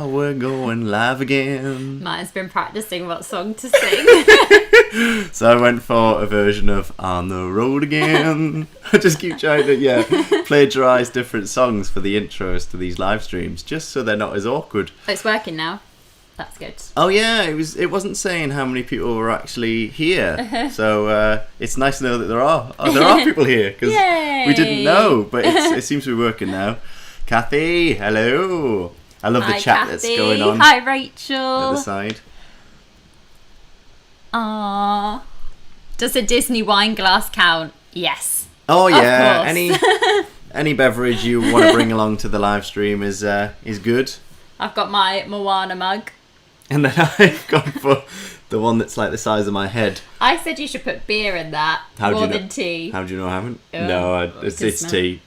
We're going live again. Martyn's been practicing what song to sing. So I went for a version of On the Road Again. I just keep trying to, plagiarise different songs for the intros to these live streams, just so they're not as awkward. Oh, it's working now. That's good. Oh yeah, it wasn't saying how many people were actually here. So it's nice to know that there are people here, because we didn't know, but it seems to be working now. Kathy, hello. I love the chat Kathy. that's going on. Hi, Rachel. At the side. Aww. Does a Disney wine glass count? Yes. Oh yeah. Of course. Any beverage you want to bring along to the live stream is good. I've got my Moana mug. And then I've gone for the one that's like the size of my head. I said you should put beer in that more than tea. How do you know I haven't? Oh, No, it's tea.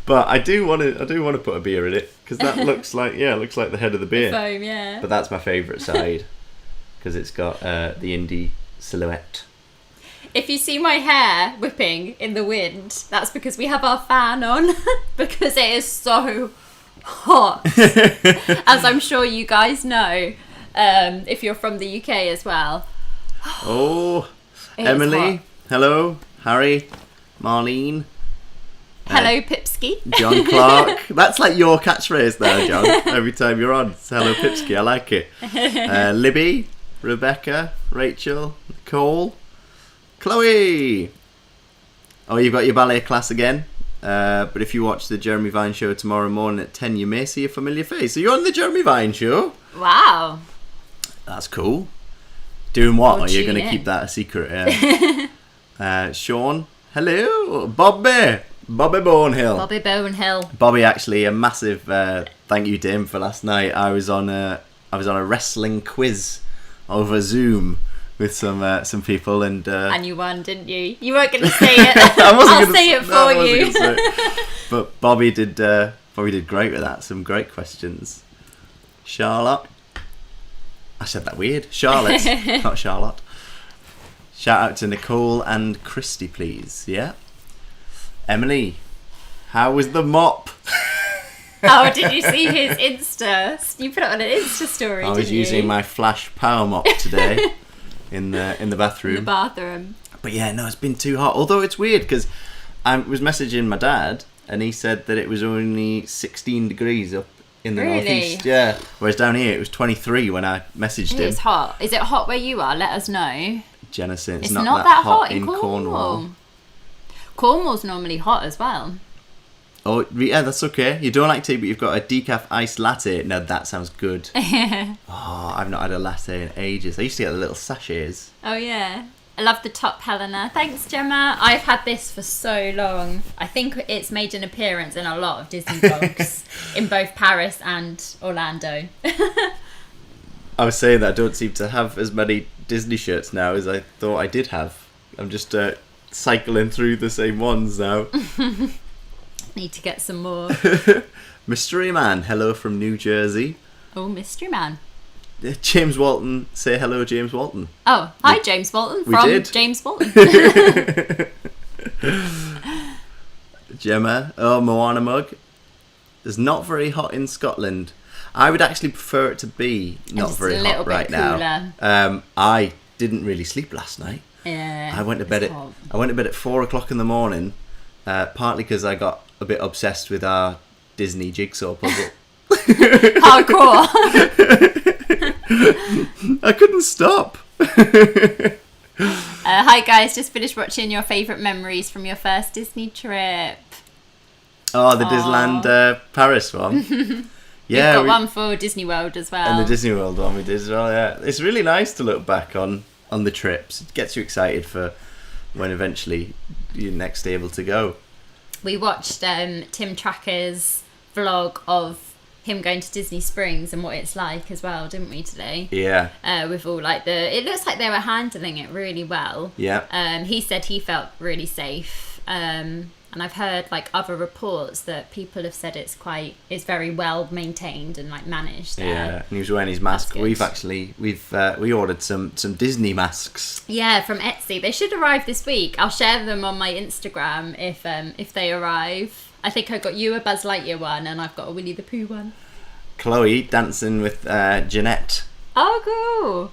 But I do want to put a beer in it, because that looks like the head of the beer. Foam, yeah. But that's my favourite side, because it's got the indie silhouette. If you see my hair whipping in the wind, that's because we have our fan on, because it is so hot. As I'm sure you guys know, if you're from the UK as well. Oh, It is Emily, hot. hello, Harry, Marlene. Hello, Pipsky. John Clark. That's like your catchphrase there, John. Every time you're on. It's hello, Pipsky. I like it. Libby, Rebecca, Rachel, Nicole, Chloe. Oh, you've got your ballet class again. But if you watch the Jeremy Vine show tomorrow morning at 10, you may see a familiar face. So you're on the Jeremy Vine show? Wow. That's cool. Doing what? We'll Are you going to tune keep in. that a secret? Sean, hello. Bobby Bonehill. Bobby Bonehill. Bobby, actually, a massive thank you to him for last night. I was on a wrestling quiz over Zoom with some people, and you won, didn't you? You weren't going to say it. I'll say it for you. But Bobby did great with that. Some great questions. Charlotte, I said that weird. Charlotte, not Charlotte. Shout out to Nicole and Christy, please. Yeah. Emily, how was the mop? Oh, did you see his Insta? You put it on an Insta story, I was using my Flash Power Mop today in the bathroom. In the bathroom. But yeah, no, it's been too hot. Although it's weird, because I was messaging my dad, and he said that it was only 16 degrees up in the northeast. Yeah. Whereas down here it was 23 when I messaged him. It's hot. Is it hot where you are? Let us know. Jenna said It's not that hot in Cornwall. Cornwall. Cornwall's normally hot as well. Oh yeah, that's okay. You don't like tea, but you've got a decaf iced latte. Now that sounds good. Oh, I've not had a latte in ages. I used to get the little sachets. Oh yeah. I love the top, Helena. Thanks, Gemma. I've had this for so long. I think it's made an appearance in a lot of Disney vlogs in both Paris and Orlando. I was saying that I don't seem to have as many Disney shirts now as I thought I did have. I'm just cycling through the same ones now. Need to get some more. Mystery Man, hello from New Jersey. Oh, Mystery Man. James Walton, say hello, James Walton. Oh, hi, James Walton we from did. James Walton. Gemma, oh, Moana mug. It's not very hot in Scotland. I would actually prefer it to be not Just very a little hot bit right cooler. now. I didn't really sleep last night. Yeah. I went to bed at 4 o'clock in the morning, partly because I got a bit obsessed with our Disney jigsaw puzzle. Hardcore. I couldn't stop. Hi guys, just finished watching your favourite memories from your first Disney trip. Oh, the Disneyland Paris one. Yeah, We've got one for Disney World as well. And the Disney World one we did as well, yeah. It's really nice to look back on the trips. It gets you excited for when eventually you're next able to go. We watched Tim Tracker's vlog of him going to Disney Springs and what it's like as well, didn't we, today? Yeah. With all it looks like they were handling it really well. Yeah. He said he felt really safe. And I've heard like other reports that people have said it's very well maintained and like managed there. Yeah, and he was wearing his mask. That's good. We ordered some Disney masks. Yeah, from Etsy. They should arrive this week. I'll share them on my Instagram if they arrive. I think I got you a Buzz Lightyear one and I've got a Winnie the Pooh one. Chloe dancing with Jeanette. Oh, cool.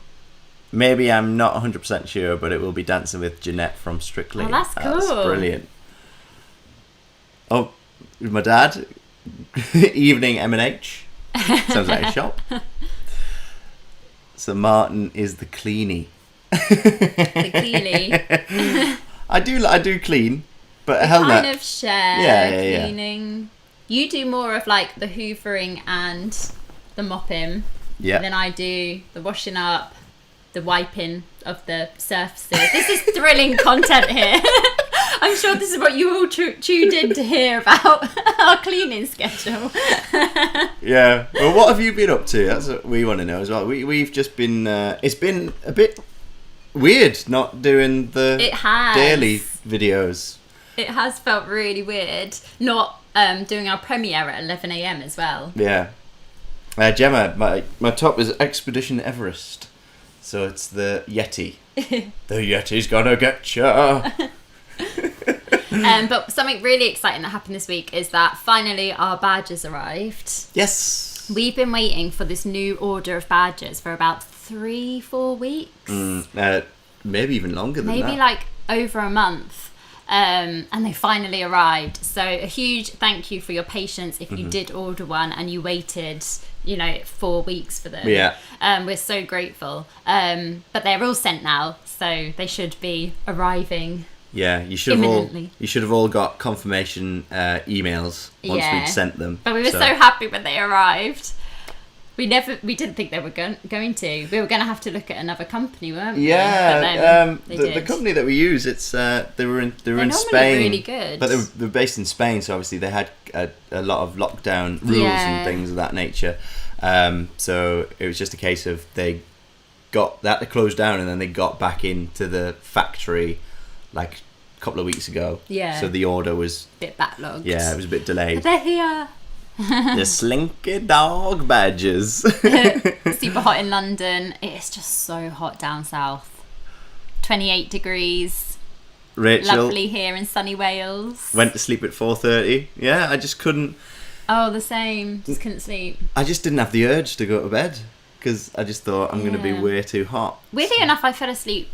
Maybe I'm not 100% sure, but it will be dancing with Jeanette from Strictly. Oh, that's cool. That's brilliant. Oh, with my dad, evening M&H. Sounds like a shop. So Martyn is the cleanie. The cleanie. I do clean, but We Helena kind of share cleaning. You do more of like the hoovering and the mopping. Yeah. And then I do the washing up, the wiping of the surfaces. This is thrilling content here. I'm sure this is what you all tuned in to hear about our cleaning schedule. Yeah. Well, what have you been up to? That's what we want to know as well. We've just been. It's been a bit weird not doing the daily videos. It has felt really weird not doing our premiere at 11 a.m. as well. Yeah. Gemma, my top is Expedition Everest. So it's the Yeti. The Yeti's gonna get ya. But something really exciting that happened this week is that finally our badges arrived. Yes. We've been waiting for this new order of badges for about 3-4 weeks. Maybe even longer than that. Maybe like over a month. And they finally arrived. So a huge thank you for your patience if you did order one and you waited, 4 weeks for them. Yeah. We're so grateful. But they're all sent now, so they should be arriving. Yeah, you should have all got confirmation emails once we'd sent them. But we were so happy when they arrived. We didn't think they were going to. We were going to have to look at another company, weren't we? Yeah, the company that we use, it's they were in Spain. Really good. But they're based in Spain, so obviously they had a lot of lockdown rules and things of that nature. So it was just a case of they had to close down and then they got back into the factory like a couple of weeks ago. Yeah. So the order was a bit backlogged. Yeah, it was a bit delayed. But they're here. The slinky dog badges. Super hot in London. It's just so hot down south. 28 degrees. Rachel, lovely here in sunny Wales. Went to sleep at 4:30. Yeah, I just couldn't. Oh, the same. Just couldn't sleep. I just didn't have the urge to go to bed because I just thought I'm going to be way too hot. Weirdly enough, I fell asleep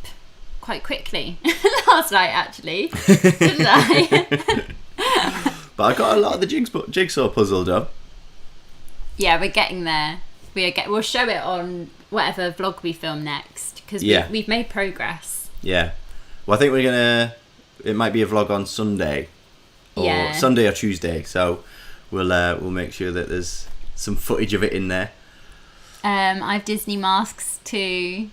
quite quickly last night, actually. Didn't I? But I got a lot of the jigsaw puzzle done. Yeah, we're getting there. We'll show it on whatever vlog we film next because we've made progress. Yeah. Well, I think it might be a vlog on Sunday. Or Sunday or Tuesday. So we'll make sure that there's some footage of it in there. I have Disney masks too.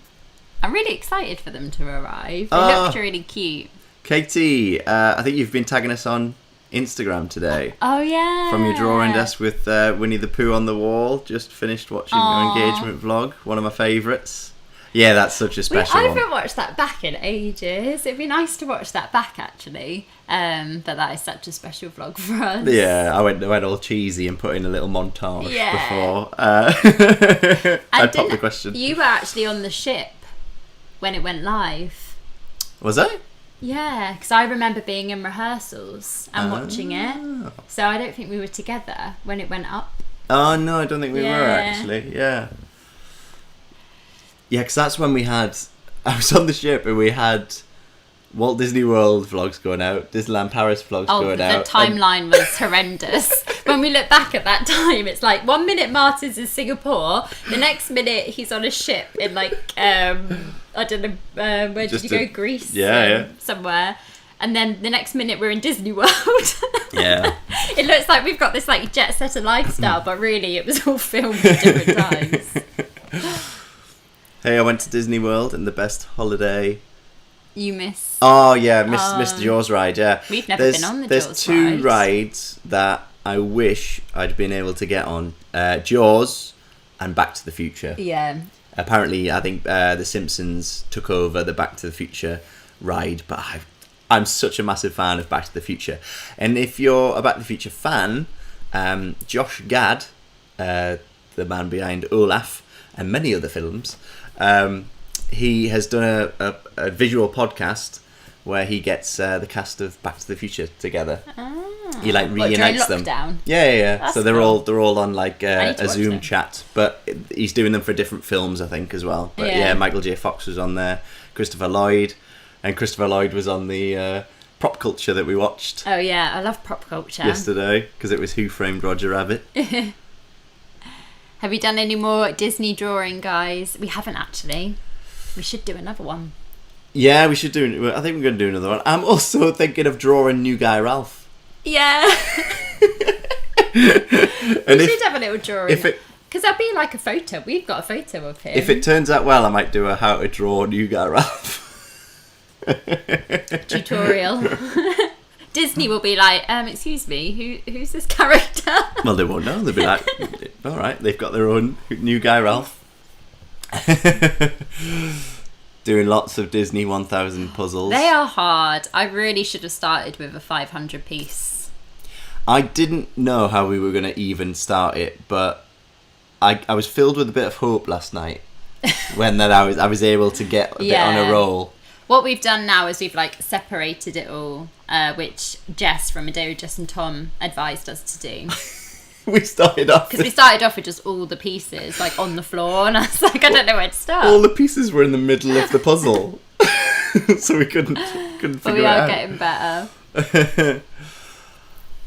I'm really excited for them to arrive. They looked really cute. Katie, I think you've been tagging us on Instagram today. Oh yeah. From your drawing desk with Winnie the Pooh on the wall. Just finished watching your engagement vlog. One of my favourites. Yeah, that's such a special one. I haven't watched that back in ages. It'd be nice to watch that back actually. But that is such a special vlog for us. Yeah, I went all cheesy and put in a little montage before. I popped the question. You were actually on the ship when it went live. Was I? Yeah, because I remember being in rehearsals and watching it. So I don't think we were together when it went up. Oh no, I don't think we were actually. Yeah. Yeah, because that's when I was on the ship and we had Walt Disney World vlogs going out, Disneyland Paris vlogs going out. The timeline was horrendous. When we look back at that time, it's like 1 minute Martyn's in Singapore, the next minute he's on a ship in like, I don't know, where did you go? Greece? Somewhere. And then the next minute we're in Disney World. Yeah. It looks like we've got this like jet setter lifestyle, but really it was all filmed at different times. Hey, I went to Disney World and the best holiday. You missed. Oh yeah, missed the Jaws ride. Yeah, we've never been on the Jaws ride. There's two rides that I wish I'd been able to get on: Jaws and Back to the Future. Yeah. Apparently, I think The Simpsons took over the Back to the Future ride, but I'm such a massive fan of Back to the Future. And if you're a Back to the Future fan, Josh Gad, the man behind Olaf and many other films. He has done a visual podcast where he gets the cast of Back to the Future together. Ah. He like reunites them. Lockdown? Yeah. That's So they're all on like I need to a watch Zoom them. chat, but he's doing them for different films, I think, as well. But Yeah. Michael J. Fox was on there, Christopher Lloyd, and Christopher Lloyd was on the Prop Culture that we watched Oh yeah, I love prop culture. yesterday because it was Who Framed Roger Rabbit. Have you done any more Disney drawing, guys? We haven't actually. We should do another one. Yeah, we should do. I think we're going to do another one. I'm also thinking of drawing New Guy Ralph. Yeah. And We should have a little drawing. if it Because that'd be like a photo. We've got a photo of him. if it turns out well, I might do a how to draw New Guy Ralph tutorial. Disney will be like, excuse me, who's this character? Well, they won't know. They'll be like, all right, they've got their own New Guy Ralph. Doing lots of Disney 1000 puzzles. They are hard. I really should have started with a 500 piece. I didn't know how we were going to even start it, but I was filled with a bit of hope last night when that I was able to get a bit on a roll. What we've done now is we've like separated it all, which Jess from A Day with Jess and Tom advised us to do. We started off Because we started off with just all the pieces like on the floor, and I was like, I don't know where to start. all the pieces were in the middle of the puzzle, so we couldn't But figure we it are out. getting better.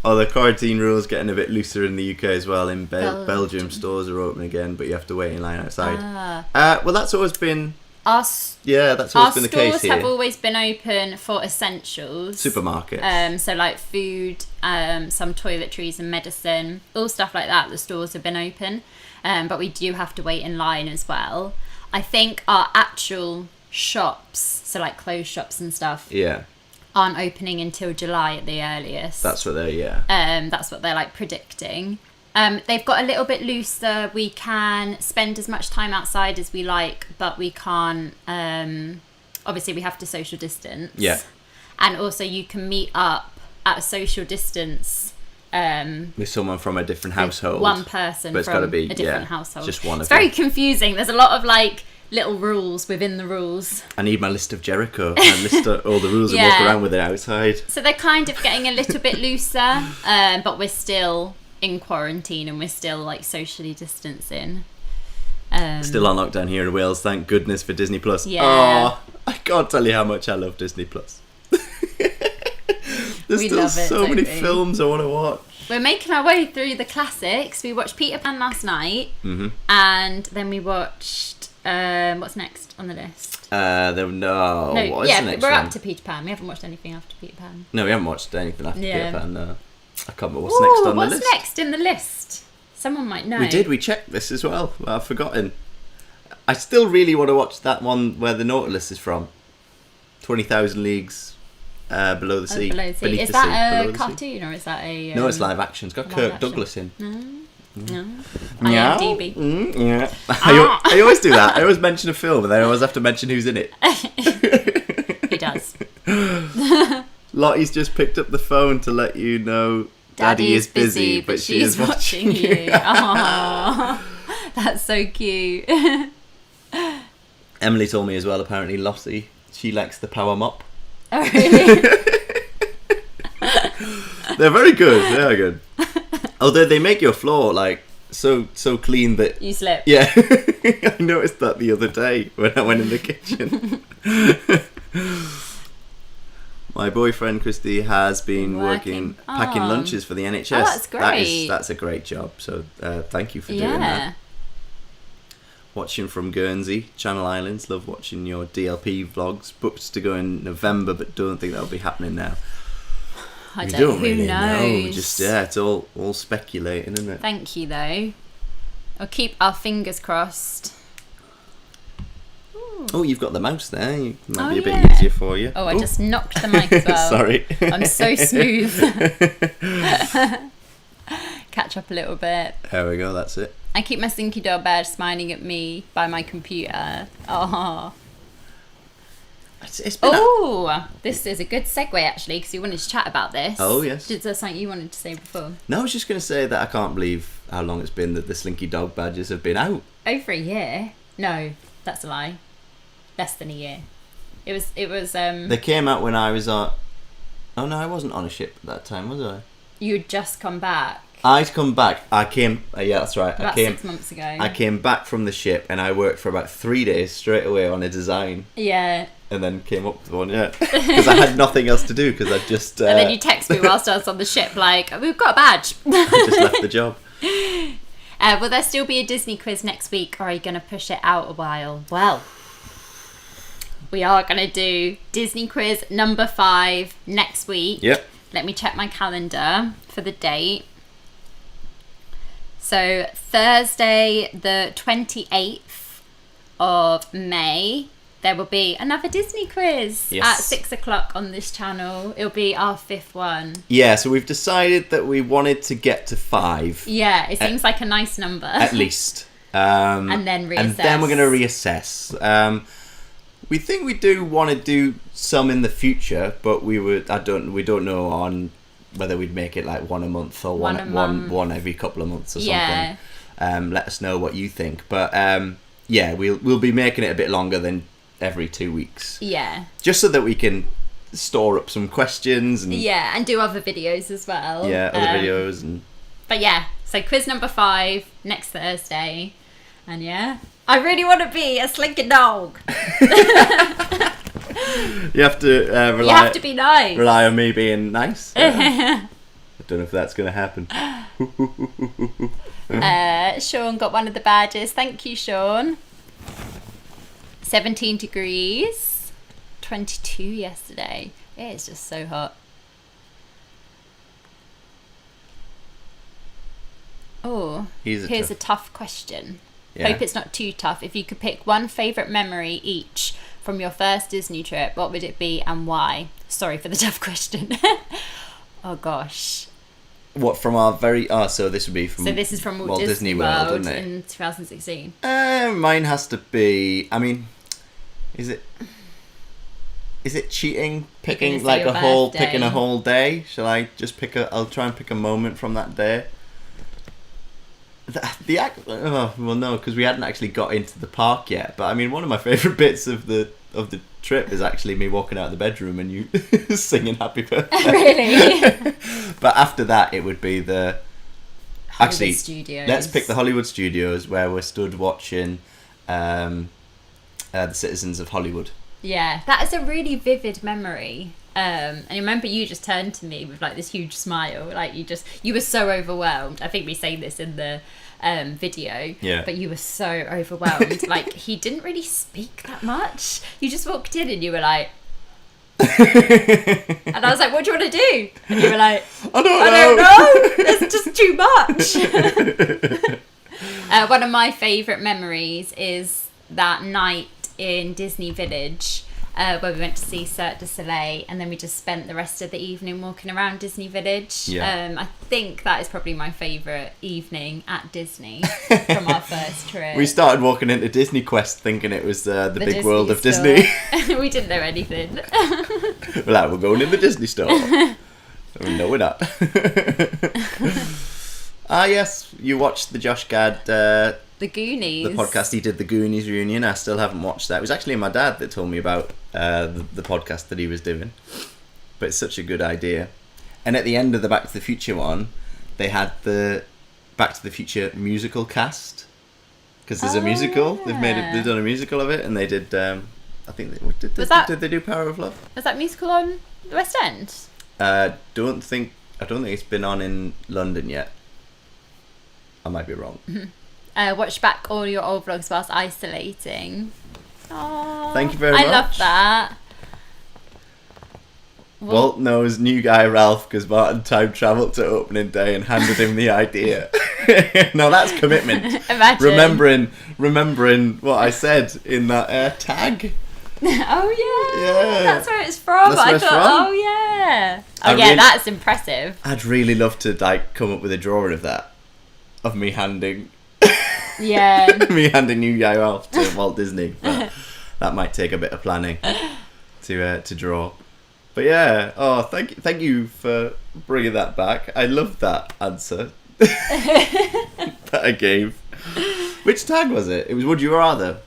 Oh, the quarantine rules getting a bit looser in the UK as well. In Belgium, Belgium. stores are open again, but you have to wait in line outside. Ah. Well, that's always been Our that's always been the case stores here. have always been open for essentials. Supermarkets. So like food, some toiletries and medicine, all stuff like that. The stores have been open, but we do have to wait in line as well. I think our actual shops, so like clothes shops and stuff, Yeah, aren't opening until July at the earliest. that's what they're. That's what they're like predicting. They've got a little bit looser. We can spend as much time outside as we like, but we can't. Obviously, we have to social distance. Yeah. And also, you can meet up at a social distance. With someone from a different household. One person But it's from gotta be, a different yeah, household. just one It's of very you. confusing. There's a lot of like little rules within the rules. I need my list of Jericho. My list of all the rules and walk Yeah. around with it outside. So they're kind of getting a little bit looser, but we're still in quarantine and we're still like socially distancing. Still on lockdown here in Wales. Thank goodness for Disney Plus. Yeah. Oh, I can't tell you how much I love Disney Plus. There's We still love it, so don't many we? films I want to watch. We're making our way through the classics. We watched Peter Pan last night, and then we watched what's next on the list? What is the next we're one? up to Peter Pan. We haven't watched anything after Peter Pan. No, we haven't watched anything after Yeah. Peter Pan. No. I can't remember what's next on the list. What's next in the list? Someone might know. We checked this as well. I've forgotten. I still really want to watch that one where the Nautilus is from. 20,000 Leagues Below the Sea. Below the Sea. Beneath Is the that sea, a below the sea. cartoon or is that a? No, it's live action. It's got live Kirk action. Douglas in. No. Meow. IMDb. Yeah. I always do that. I always mention a film and then I always have to mention who's in it. He does. Lottie's just picked up the phone to let you know Daddy is busy, but she is watching you. Aww. That's so cute. Emily told me as well, apparently Lottie, she likes the power mop. Oh, really? They're very good. They are good. Although they make your floor like so clean that You slip. yeah. I noticed that the other day when I went in the kitchen. My boyfriend Christy has been working packing Oh. lunches for the NHS. Oh, that's great. That's a great job. So thank you for doing that. Yeah. Watching from Guernsey, Channel Islands. Love watching your DLP vlogs. Booked to go in November, but don't think that'll be happening now. I We don't. Who really knows? know. Just it's all speculating, isn't it? Thank you, though. I'll keep our fingers crossed. Oh, you've got the mouse there. It might Oh, be a bit yeah. easier for you. Oh, I just knocked the mic as well. Sorry. I'm so smooth. Catch up a little bit. There we go. That's it. I keep my stinky dog bird smiling at me by my computer. Oh. It's been Oh, this is a good segue actually, because you wanted to chat about this. Oh, yes. Is there something you wanted to say before? No, I was just going to say that I can't believe how long it's been that the Slinky Dog badges have been out. Over a year? No, that's a lie. Less than a year. It was. They came out when I was on. Oh no, I wasn't on a ship at that time, was I? You'd just come back. I'd come back. I came. Yeah, that's right. About 6 months ago. I came back from the ship and I worked for about 3 days straight away on a design. Yeah. And then came up with one, because I had nothing else to do because I just. And then you text me whilst I was on the ship, like, we've got a badge. I just left the job. Will there still be a Disney quiz next week, or are you going to push it out a while? Well, we are going to do Disney quiz number 5 next week. Yep. Let me check my calendar for the date. So Thursday, the 28th of May, there will be another Disney quiz at 6 o'clock on this channel. It'll be our 5th one. Yeah, so we've decided that we wanted to get to 5. Yeah, it seems like a nice number. At least. And then reassess. And then we're going to reassess. We think we do want to do some in the future, but we don't know on whether we'd make it like one a month or one every couple of months or something. Let us know what you think. But we'll be making it a bit longer than every 2 weeks. Yeah. Just so that we can store up some questions and and do other videos as well. Yeah, other videos and. But yeah, so quiz number 5 next Thursday, and I really want to be a slinky dog. You have to rely. You have to be nice. Rely on me being nice. I don't know if that's going to happen. Sean got one of the badges. Thank you, Sean. 17 degrees. 22 yesterday. It is just so hot. Oh, here's a tough question. Yeah. Hope it's not too tough. If you could pick one favourite memory each from your first Disney trip, what would it be and why? Sorry for the tough question. Oh gosh. What from our very so this would be from this is from Walt Disney World, isn't it? In 2016. Mine has to be. I mean, is it cheating? Picking like picking a whole day? Shall I just pick I'll try and pick a moment from that day. Well, no, because we hadn't actually got into the park yet. But I mean, one of my favourite bits of the trip is actually me walking out of the bedroom and you singing Happy Birthday. Really? But after that, it would be the Hollywood Studios. Let's pick the Hollywood Studios where we're stood watching the Citizens of Hollywood. Yeah, that is a really vivid memory. And I remember you just turned to me with like this huge smile, like you were so overwhelmed. I think we say this in the video, but you were so overwhelmed. Like he didn't really speak that much. You just walked in and you were like, and I was like, "What do you want to do?" And you were like, "I don't know. There's just too much." One of my favourite memories is that night in Disney Village. Where we went to see Cirque du Soleil, and then we just spent the rest of the evening walking around Disney Village. Yeah. I think that is probably my favourite evening at Disney from our first trip. We started walking into Disney Quest thinking it was the big Disney world of store. Disney. We didn't know anything. We're going in the Disney store. No, we're not. Yes, you watched the Josh Gad... The Goonies. The podcast he did, the Goonies reunion. I still haven't watched that. It was actually my dad that told me about the podcast that he was doing. But it's such a good idea. And at the end of the Back to the Future one, they had the Back to the Future musical cast. Because there's a musical. They've done a musical of it, and they did. I think did they do Power of Love? Was that musical on the West End? I don't think it's been on in London yet. I might be wrong. Watch back all your old vlogs whilst isolating. Aww, thank you very much. I love that. Walt knows new guy Ralph because Martyn time travelled to opening day and handed him the idea. Now that's commitment. Imagine. Remembering what I said in that tag. Oh yeah, that's where it's from. That's where it's from. Oh yeah. Oh yeah, that's impressive. I'd really love to come up with a drawing of that, of me handing. Yeah. Me handing new guy Ralph to Walt Disney. But that might take a bit of planning to draw. But yeah, thank you for bringing that back. I love that answer that I gave. Which tag was it? It was Would You Rather.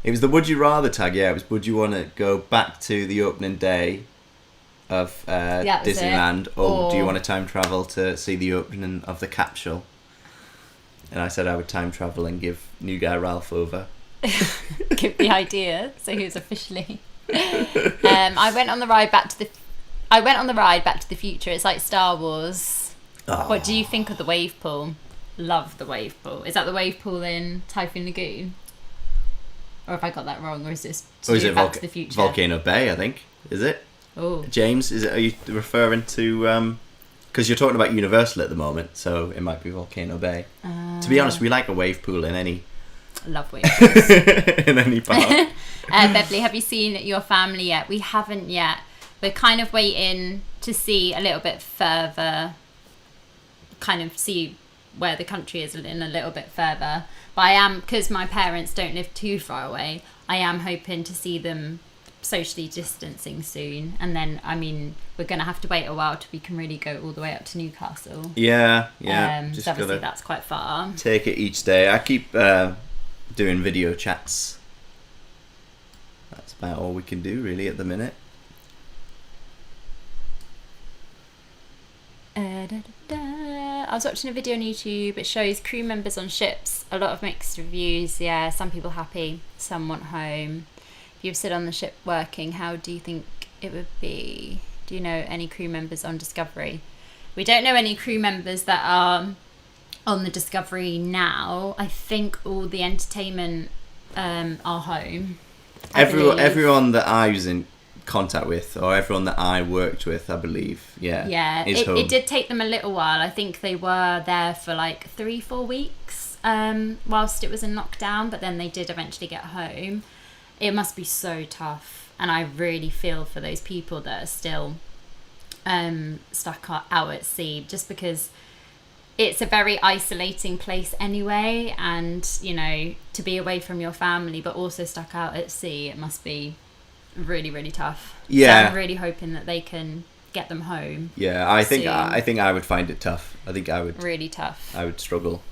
It was the Would You Rather tag, yeah. It was, would you want to go back to the opening day of Disneyland, or do you want to time travel to see the opening of the capsule? And I said I would time travel and give new guy Ralph over. Give the idea, so he was officially. I went on the ride Back to the Future. It's like Star Wars. Oh. What do you think of the wave pool? Love the wave pool. Is that the wave pool in Typhoon Lagoon? Or have I got that wrong? Or is this Back to the Future? Volcano Bay, I think. Is it? Oh, James, are you referring to... Because you're talking about Universal at the moment, so it might be Volcano Bay. To be honest, we like a wave pool in any... Love wave pools. in any park. Beverly, have you seen your family yet? We haven't yet. We're kind of waiting to see a little bit further, kind of see where the country is in a little bit further. But I am, because my parents don't live too far away, I am hoping to see them socially distancing soon. And then, I mean, we're going to have to wait a while till we can really go all the way up to Newcastle. Yeah. Just so obviously that's quite far. Take it each day. I keep doing video chats. That's about all we can do, really, at the minute. I was watching a video on YouTube. It shows crew members on ships. A lot of mixed reviews. Yeah, some people happy, some want home. If you've sit on the ship working, how do you think it would be? Do you know any crew members on Discovery? We don't know any crew members that are on the Discovery now. I think all the entertainment are home. Everyone that I was in contact with, or everyone that I worked with, I believe, it did take them a little while. I think they were there for like 3-4 weeks whilst it was in lockdown, but then they did eventually get home. It must be so tough, and I really feel for those people that are still stuck out at sea, just because it's a very isolating place anyway, and you know, to be away from your family but also stuck out at sea, it must be really, really tough. Yeah, so I'm really hoping that they can get them home. Yeah, I think I would find it tough. I think I would really tough. I would struggle.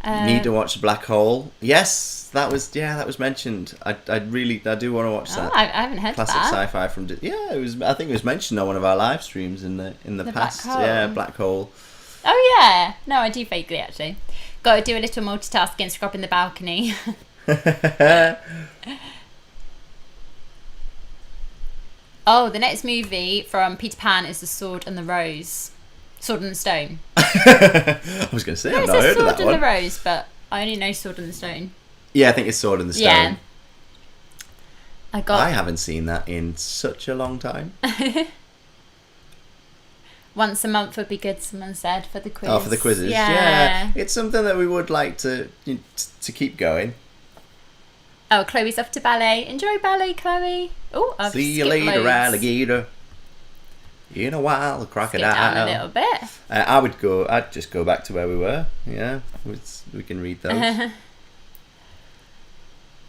Need to watch Black Hole. Yes, that was mentioned. I do want to watch that. I haven't heard classic that. sci-fi from it was. I think it was mentioned on one of our live streams in the past. Black Hole. Yeah, Black Hole. Oh yeah, no, I do vaguely actually. Got to do a little multitasking, scrubbing the balcony. Oh, the next movie from Peter Pan is The Sword and the Rose. Sword and the Stone. I was going to say, I've not heard of that one. Sword and the Rose, but I only know Sword and the Stone. Yeah, I think it's Sword and the Stone. Yeah. I haven't seen that in such a long time. Once a month would be good, someone said, for the quiz. Oh, for the quizzes. Yeah. It's something that we would like to keep going. Oh, Chloe's off to ballet. Enjoy ballet, Chloe. Oh, I've See you later, loads. alligator. In a while, crocodile. Skip down a little bit. I'd just go back to where we were. Yeah, we can read those.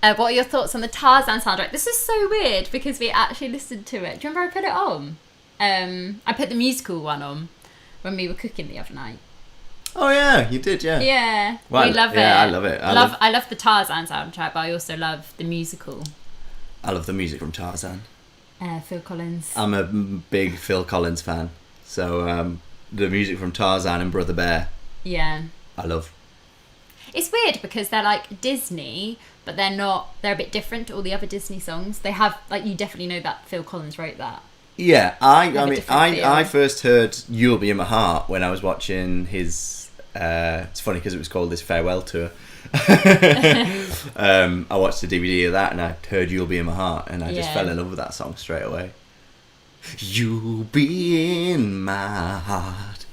What are your thoughts on the Tarzan soundtrack? This is so weird because we actually listened to it. Do you remember I put it on? I put the musical one on when we were cooking the other night. Oh yeah, you did, yeah. Yeah, well, we love it. Yeah, I love it. I love the Tarzan soundtrack, but I also love the musical. I love the music from Tarzan. Phil Collins. I'm a big Phil Collins fan, so the music from Tarzan and Brother Bear. Yeah. I love. It's weird because they're like Disney, but they're not. They're a bit different to all the other Disney songs. They have you definitely know that Phil Collins wrote that. Yeah, I first heard "You'll Be in My Heart" when I was watching his. It's funny because it was called his farewell tour. I watched the DVD of that and I heard "You'll Be in My Heart" and I just fell in love with that song straight away. You'll be in my heart.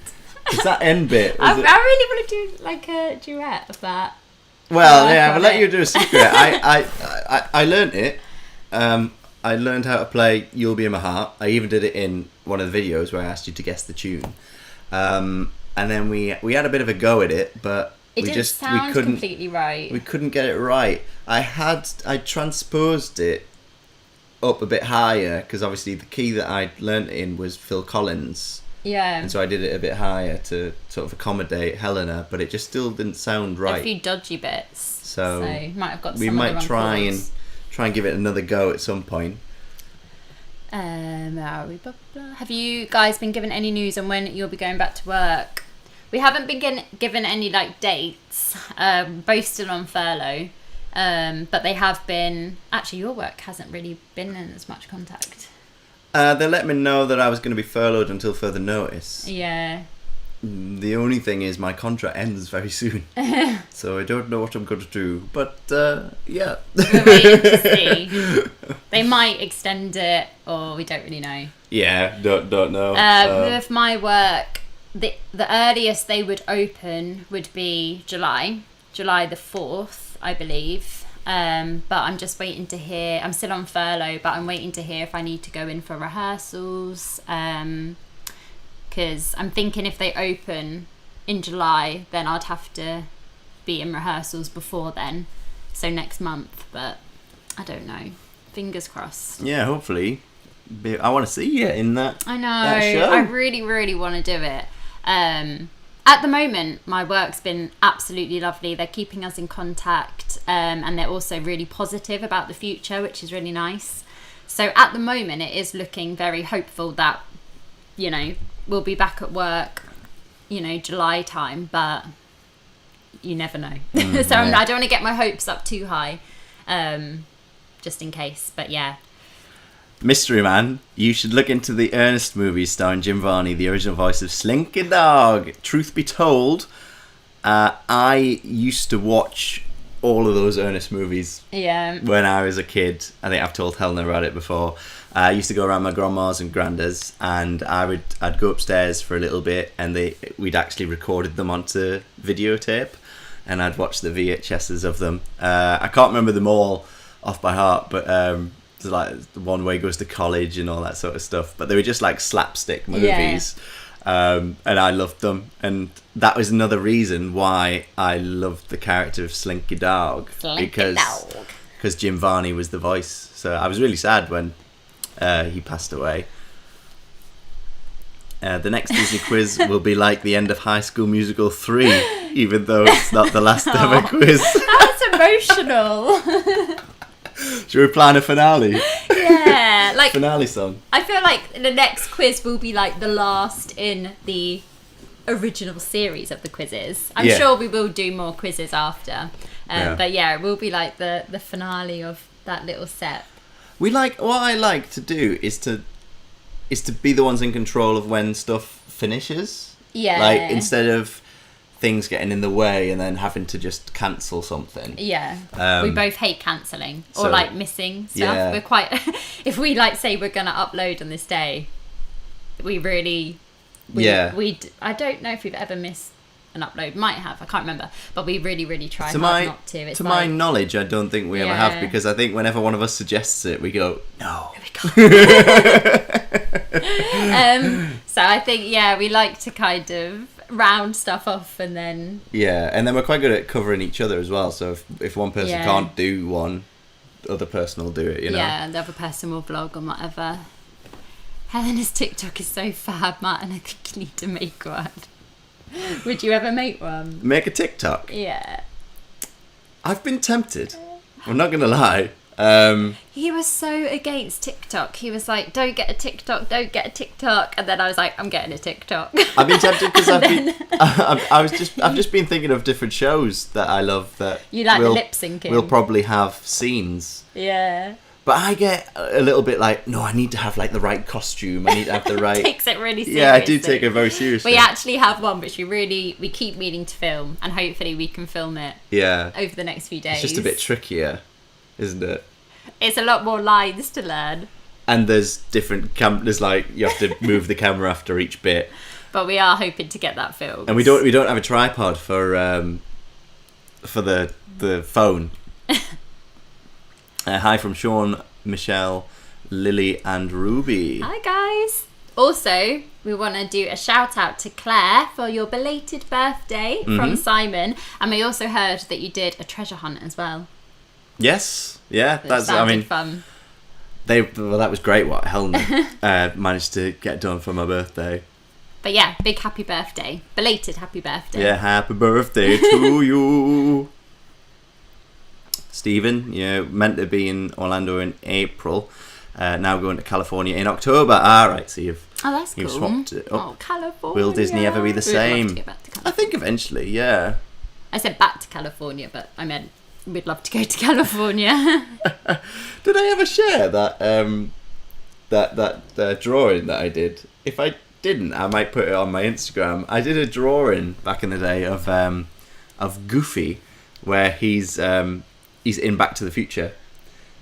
It's that end bit. I really want to do like a duet of that. Well, yeah, I'll let you do a secret. I learned it. I learned how to play "You'll Be in My Heart." I even did it in one of the videos where I asked you to guess the tune. And then we had a bit of a go at it, but we couldn't completely right. We couldn't get it right. I transposed it up a bit higher because obviously the key that I learnt in was Phil Collins, Yeah. And so I did it a bit higher to sort of accommodate Helena, but it just still didn't sound right. A few dodgy bits. So you might have got we some might of the try wrong and chords. give it another go at some point. Have you guys been given any news on when you'll be going back to work? We haven't been given any like dates. Both still on furlough. But they have been... Actually, your work hasn't really been in as much contact. They let me know that I was going to be furloughed until further notice. Yeah. The only thing is my contract ends very soon. So I don't know what I'm going to do. But, yeah. We're waiting to see. They might extend it, or we don't really know. Yeah, don't know. With my work, the earliest they would open would be July the 4th, I believe. But I'm just waiting to hear. I'm still on furlough, but I'm waiting to hear if I need to go in for rehearsals. Because I'm thinking if they open in July, then I'd have to be in rehearsals before then. So next month, but I don't know. Fingers crossed. Yeah, hopefully. I want to see you in that. I know. That show. I really, really want to do it. At the moment, my work's been absolutely lovely. They're keeping us in contact, and they're also really positive about the future, which is really nice. So at the moment, it is looking very hopeful that, you know, we'll be back at work, you know, July time, but you never know. So yeah. I don't want to get my hopes up too high, just in case. But yeah. Mystery Man, you should look into the Ernest movies starring Jim Varney, the original voice of Slinky Dog. Truth be told, I used to watch all of those Ernest movies when I was a kid. I think I've told Helena about it before. I used to go around my grandma's and granddad's, and I'd go upstairs for a little bit, and we'd actually recorded them onto videotape, and I'd watch the VHSs of them. I can't remember them all off by heart, but there's like the one where he goes to college and all that sort of stuff. But they were just like slapstick movies, and I loved them. And that was another reason why I loved the character of Slinky Dog, because Jim Varney was the voice. So I was really sad when he passed away. The next Disney quiz will be like the end of High School Musical 3, even though it's not the last ever quiz. That's emotional. Should we plan a finale? Yeah, like Finale song. I feel like the next quiz will be like the last in the original series of the quizzes. I'm sure we will do more quizzes after, but yeah, it will be like the finale of that little set. What I like to do is to be the ones in control of when stuff finishes. Yeah. Like, instead of things getting in the way and then having to just cancel something. Yeah. We both hate cancelling or so, like missing stuff. Yeah. We're quite if we like say we're gonna upload on this day, we really I don't know if we've ever missed an upload. Might have, I can't remember. But we really, really try hard not to. It's my knowledge, I don't think we ever have, because I think whenever one of us suggests it, we go, no. So I think, we like to kind of round stuff off and then... Yeah, and then we're quite good at covering each other as well. So if one person can't do one, the other person will do it, you know? Yeah, the other person will vlog and whatever. Helena's TikTok is so fab, Martyn. I think you need to make one. Would you ever make one? Make a TikTok? Yeah. I've been tempted. I'm not going to lie. He was so against TikTok. He was like, don't get a TikTok, don't get a TikTok. And then I was like, I'm getting a TikTok. I've been tempted because I've just been thinking of different shows that I love that you like the lip syncing. We'll probably have scenes. Yeah. But I get a little bit like, no, I need to have like the right costume. I need to have the right... Takes it really seriously. Yeah, I do take it very seriously. We actually have one which we keep meaning to film, and hopefully we can film it over the next few days. It's just a bit trickier, isn't it? It's a lot more lines to learn. And there's different there's like, you have to move the camera after each bit. But we are hoping to get that filmed. And we don't have a tripod for the phone. Hi from Sean, Michelle, Lily and Ruby. Hi guys. Also, we want to do a shout out to Claire for your belated birthday from Simon. And we also heard that you did a treasure hunt as well. Yes. Yeah. That fun. That was great what Helena managed to get done for my birthday. But yeah, big happy birthday. Belated happy birthday. Yeah, happy birthday to you. Stephen, meant to be in Orlando in April. Now going to California in October. Right, so you've that's cool. swapped it up. Oh, California. Will Disney ever be the same? We'd love to get back to California. I think eventually, yeah. I said back to California, but I meant we'd love to go to California. Did I ever share that that drawing that I did? If I didn't, I might put it on my Instagram. I did a drawing back in the day of Goofy, where he's in Back to the Future,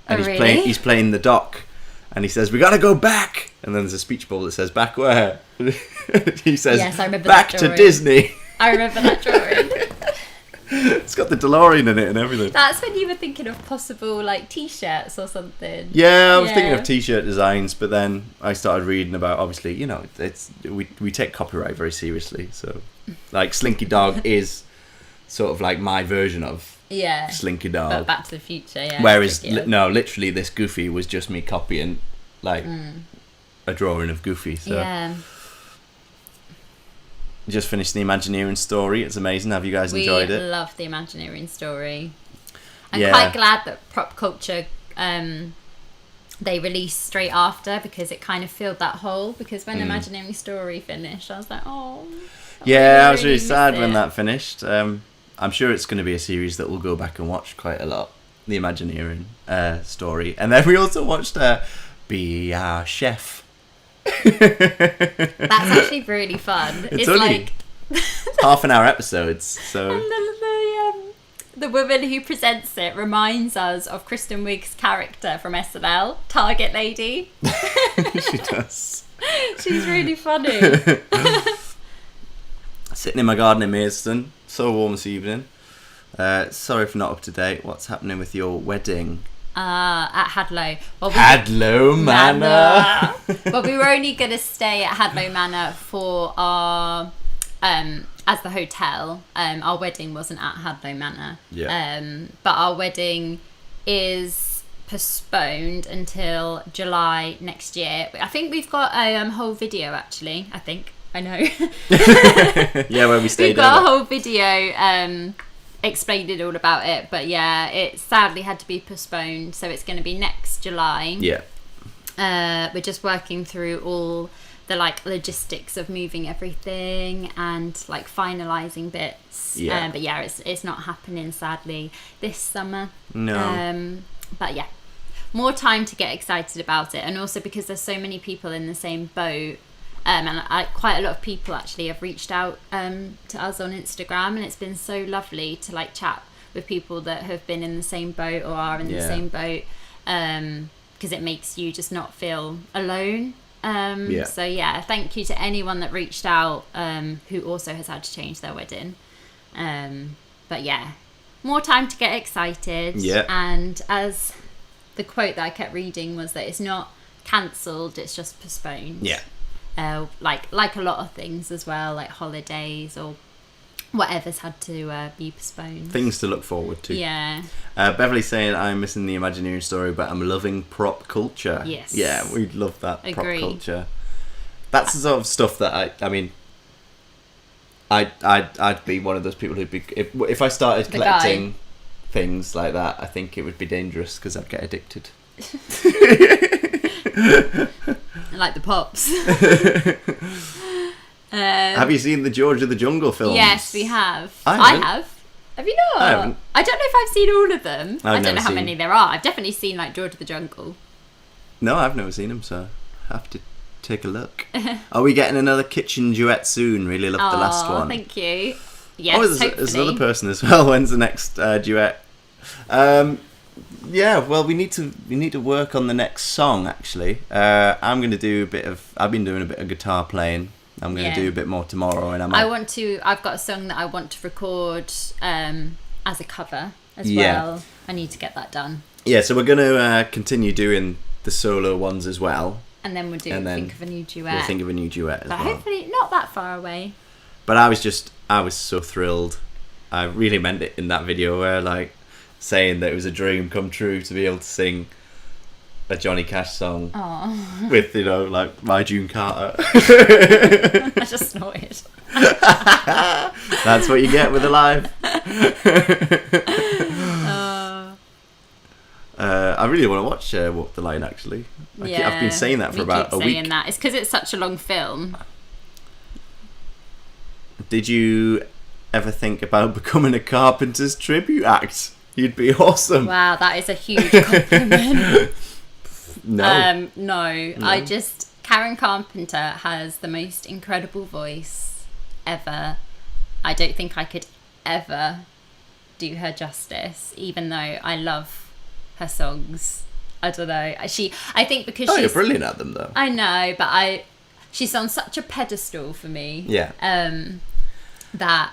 and he's playing the doc, and he says, "We gotta go back," and then there's a speech bubble that says, "Back where?" He says, "Yes, I remember back that to drawing. Disney." I remember that drawing. It's got the DeLorean in it and everything. That's when you were thinking of possible like t-shirts or something. Yeah, I was thinking of t-shirt designs, but then I started reading about, obviously, it's we take copyright very seriously. So, like, Slinky Dog is sort of like my version of Slinky Dog. But Back to the Future, yeah. Whereas, literally, this Goofy was just me copying like a drawing of Goofy. So. Yeah. Just finished the Imagineering story. It's amazing. Have you guys enjoyed it? We love the Imagineering story. I'm quite glad that Prop Culture they released straight after, because it kind of filled that hole. Because when Imagineering story finished, I was like, oh. I was really sad when that finished. I'm sure it's going to be a series that we'll go back and watch quite a lot. The Imagineering story, and then we also watched Be Our Chef. That's actually really fun. It's only like half an hour episodes, so and the woman who presents it reminds us of Kristen Wiig's character from SNL, Target Lady. She does. She's really funny. Sitting in my garden in Maidstone, so warm this evening. Sorry if not up to date. What's happening with your wedding? At Hadlow. Well, Hadlow Manor. Well, we were only going to stay at Hadlow Manor for our as the hotel. Our wedding wasn't at Hadlow Manor. Yeah. But our wedding is postponed until July next year. I think we've got a whole video, actually. I know. Yeah, where we stayed. We've got a whole video explained all about it, but yeah, it sadly had to be postponed, so it's going to be next July. Yeah. We're just working through all the like logistics of moving everything and like finalizing bits. Yeah. But yeah, it's not happening sadly this summer. No. But yeah, more time to get excited about it, and also because there's so many people in the same boat. And quite a lot of people actually have reached out to us on Instagram, and it's been so lovely to like chat with people that have been in the same boat or are in the same boat, because it makes you just not feel alone. So yeah, thank you to anyone that reached out who also has had to change their wedding. But yeah, more time to get excited. Yeah. And as the quote that I kept reading was that it's not cancelled, it's just postponed. Yeah. Like a lot of things as well, like holidays or whatever's had to be postponed. Things to look forward to. Yeah. Beverly's saying, I'm missing the Imagineering story, but I'm loving prop culture. Yes. Yeah, we love that. Agree. Prop culture. That's the sort of stuff that I'd be one of those people who'd be, if I started collecting things like that, I think it would be dangerous because I'd get addicted. Like the pops. Have you seen the George of the Jungle films? Yes, we have. I have. Have you not? I haven't. I don't know if I've seen all of them. I don't never know how seen. many there are. I've definitely seen like George of the Jungle. No, I've never seen them, so I have to take a look. Are we getting another kitchen duet soon? Really loved the last one. Thank you. Yes, there's another person as well. When's the next duet? Yeah, well, we need to work on the next song. Actually, I've been doing a bit of guitar playing. I'm going to do a bit more tomorrow, and I've got a song that I want to record as a cover as well. I need to get that done. Yeah, so we're going to continue doing the solo ones as well, and then we'll think of a new duet. We'll think of a new duet as but well. Hopefully not that far away. But I was so thrilled. I really meant it in that video where like saying that it was a dream come true to be able to sing a Johnny Cash song Oh, with, you know, like My June Carter. I just snorted. That's what you get with a live. I really want to watch Walk the Line, actually. I've been saying that for about a week. That. It's because it's such a long film. Did you ever think about becoming a Carpenter's tribute act? You'd be awesome. Wow, that is a huge compliment. No. No. Karen Carpenter has the most incredible voice ever. I don't think I could ever do her justice, even though I love her songs. I don't know. I think because you're brilliant at them, though. I know, but she's on such a pedestal for me. Yeah. But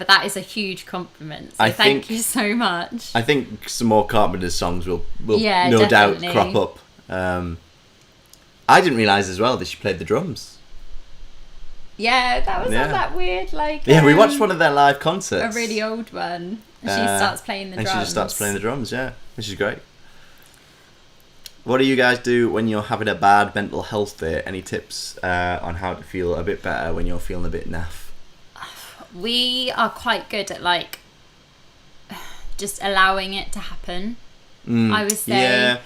that is a huge compliment. So thank you so much. I think some more Carpenter's songs will no definitely. doubt crop up. I didn't realise as well that she played the drums. Yeah, that was on that weird, like... Yeah, we watched one of their live concerts. A really old one. And she starts playing the drums. And she just starts playing the drums, yeah. Which is great. What do you guys do when you're having a bad mental health day? Any tips on how to feel a bit better when you're feeling a bit naff? We are quite good at, like, just allowing it to happen. I would say. Yeah.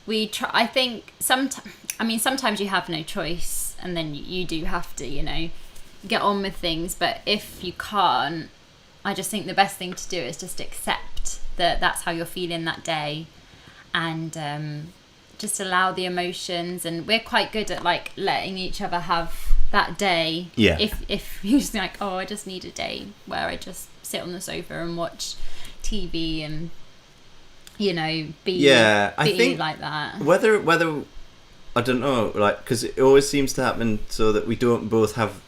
We try. I think sometimes you have no choice, and then you do have to, you know, get on with things. But if you can't, I just think the best thing to do is just accept that that's how you're feeling that day, and just allow the emotions. And we're quite good at, like, letting each other have that day. Yeah. If you're just like, oh, I just need a day where I just sit on the sofa and watch TV and, you know, be like that. Whether I don't know, like, because it always seems to happen so that we don't both have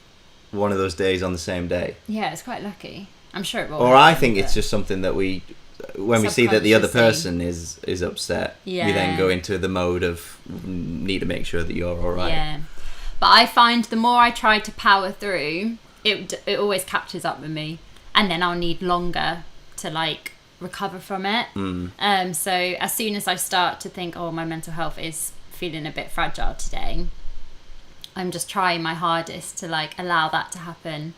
one of those days on the same day. Yeah, it's quite lucky. I'm sure it will. Or I think it's just something that when we see that the other person is upset, we then go into the mode of need to make sure that you're all right. Yeah. But I find the more I try to power through, it always catches up with me, and then I'll need longer to, like, recover from it. So as soon as I start to think, oh, my mental health is feeling a bit fragile today, I'm just trying my hardest to, like, allow that to happen,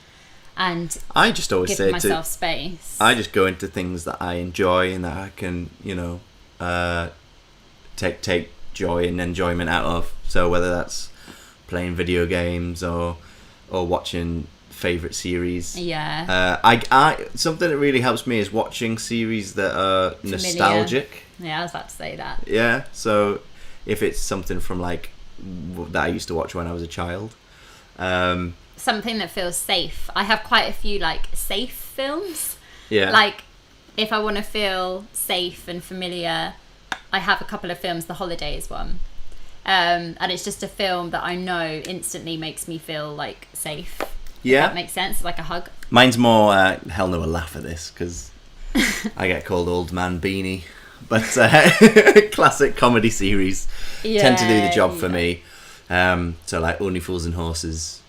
and I just always give myself space. I just go into things that I enjoy and that I can, you know, take joy and enjoyment out of. So whether that's playing video games or watching favourite series. Yeah. I something that really helps me is watching series that are nostalgic. Yeah, I was about to say that. Yeah, so if it's something from, like, that I used to watch when I was a child. Something that feels safe. I have quite a few, like, safe films. Yeah. Like, if I want to feel safe and familiar, I have a couple of films. The Holiday is one. And it's just a film that I know instantly makes me feel, like, safe. Yeah. If that makes sense, like a hug. Mine's more, Helena will laugh at this because I get called Old Man Beanie. But classic comedy series tend to do the job for me. So, like, Only Fools and Horses,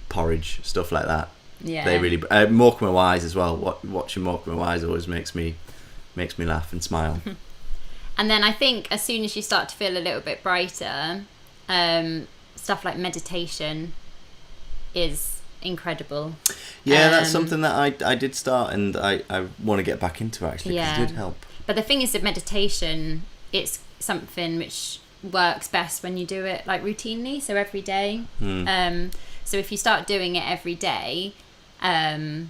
Porridge, stuff like that. Yeah. They really... Morecambe and Wise as well. Watching Morecambe and Wise always makes me laugh and smile. And then I think as soon as you start to feel a little bit brighter, stuff like meditation is incredible. Yeah, that's something that I did start and I want to get back into, actually, because it did help. But the thing is that meditation, it's something which works best when you do it, like, routinely, so every day. So if you start doing it every day, then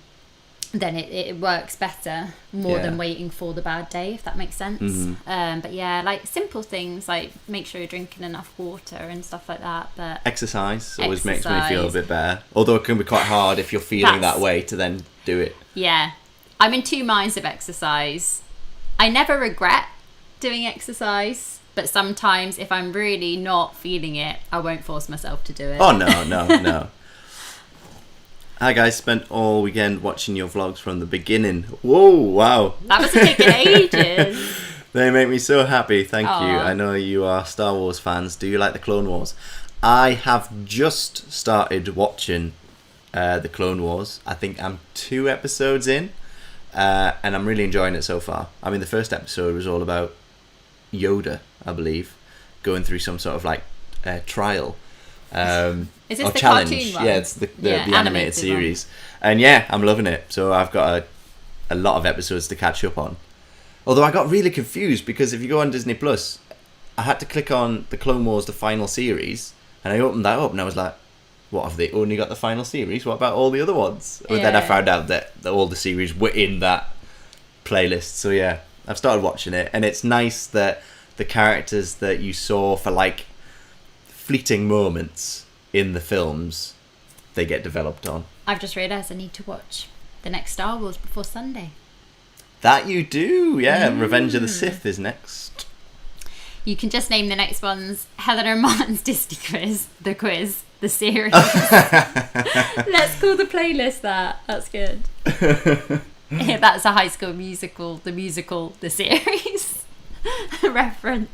it works better more than waiting for the bad day, if that makes sense. But yeah, like, simple things like make sure you're drinking enough water and stuff like that. But exercise always makes me feel a bit better, although it can be quite hard if you're feeling that way to then do it. Yeah, I'm in two minds of exercise. I never regret doing exercise, but sometimes if I'm really not feeling it, I won't force myself to do it. Oh no. Hi guys, spent all weekend watching your vlogs from the beginning. Whoa, wow. That was taking ages. They make me so happy, thank you. I know you are Star Wars fans. Do you like the Clone Wars? I have just started watching the Clone Wars. I think I'm 2 episodes in, and I'm really enjoying it so far. I mean, the first episode was all about Yoda, I believe, going through some sort of like trial. Is this or the challenge. cartoon one? Yeah, it's the animated animated series. And yeah, I'm loving it. So I've got a lot of episodes to catch up on. Although I got really confused because if you go on Disney Plus, I had to click on the Clone Wars, the final series, and I opened that up and I was like, what, have they only got the final series? What about all the other ones? But then I found out that all the series were in that playlist. So yeah, I've started watching it, and it's nice that the characters that you saw for like fleeting moments in the films, they get developed on. I've just realised I need to watch the next Star Wars before Sunday. That you do, yeah. Revenge of the Sith is next. You can just name the next ones Helena and Martyn's Disney quiz, the series. Let's call the playlist that. That's good. Yeah, that's a High School Musical, the series reference.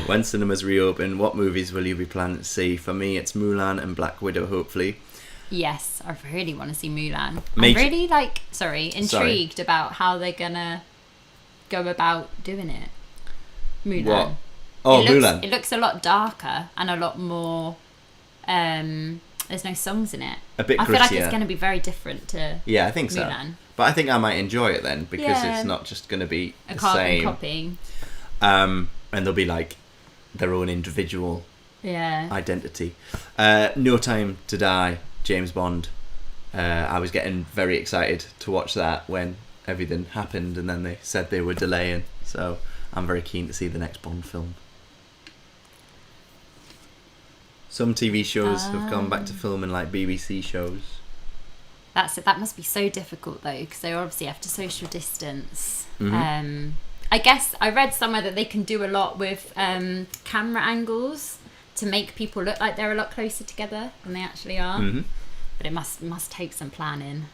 When cinemas reopen, what movies will you be planning to see? For me, it's Mulan and Black Widow, hopefully. Yes, I really want to see Mulan. I'm really intrigued about how they're gonna go about doing it. Mulan. What? Oh, Mulan. It looks a lot darker and a lot more. There's no songs in it. A bit grittier. I feel like it's going to be very different to. Yeah, I think so. Mulan. But I think I might enjoy it then because it's not just going to be a the carbon same. copy. And they'll be like their own individual identity. No Time to Die, James Bond. I was getting very excited to watch that when everything happened, and then they said they were delaying. So I'm very keen to see the next Bond film. Some TV shows have gone back to filming like BBC shows. That must be so difficult though, because they obviously have to social distance. Mm-hmm. I guess I read somewhere that they can do a lot with camera angles to make people look like they're a lot closer together than they actually are. Mm-hmm. But it must take some planning.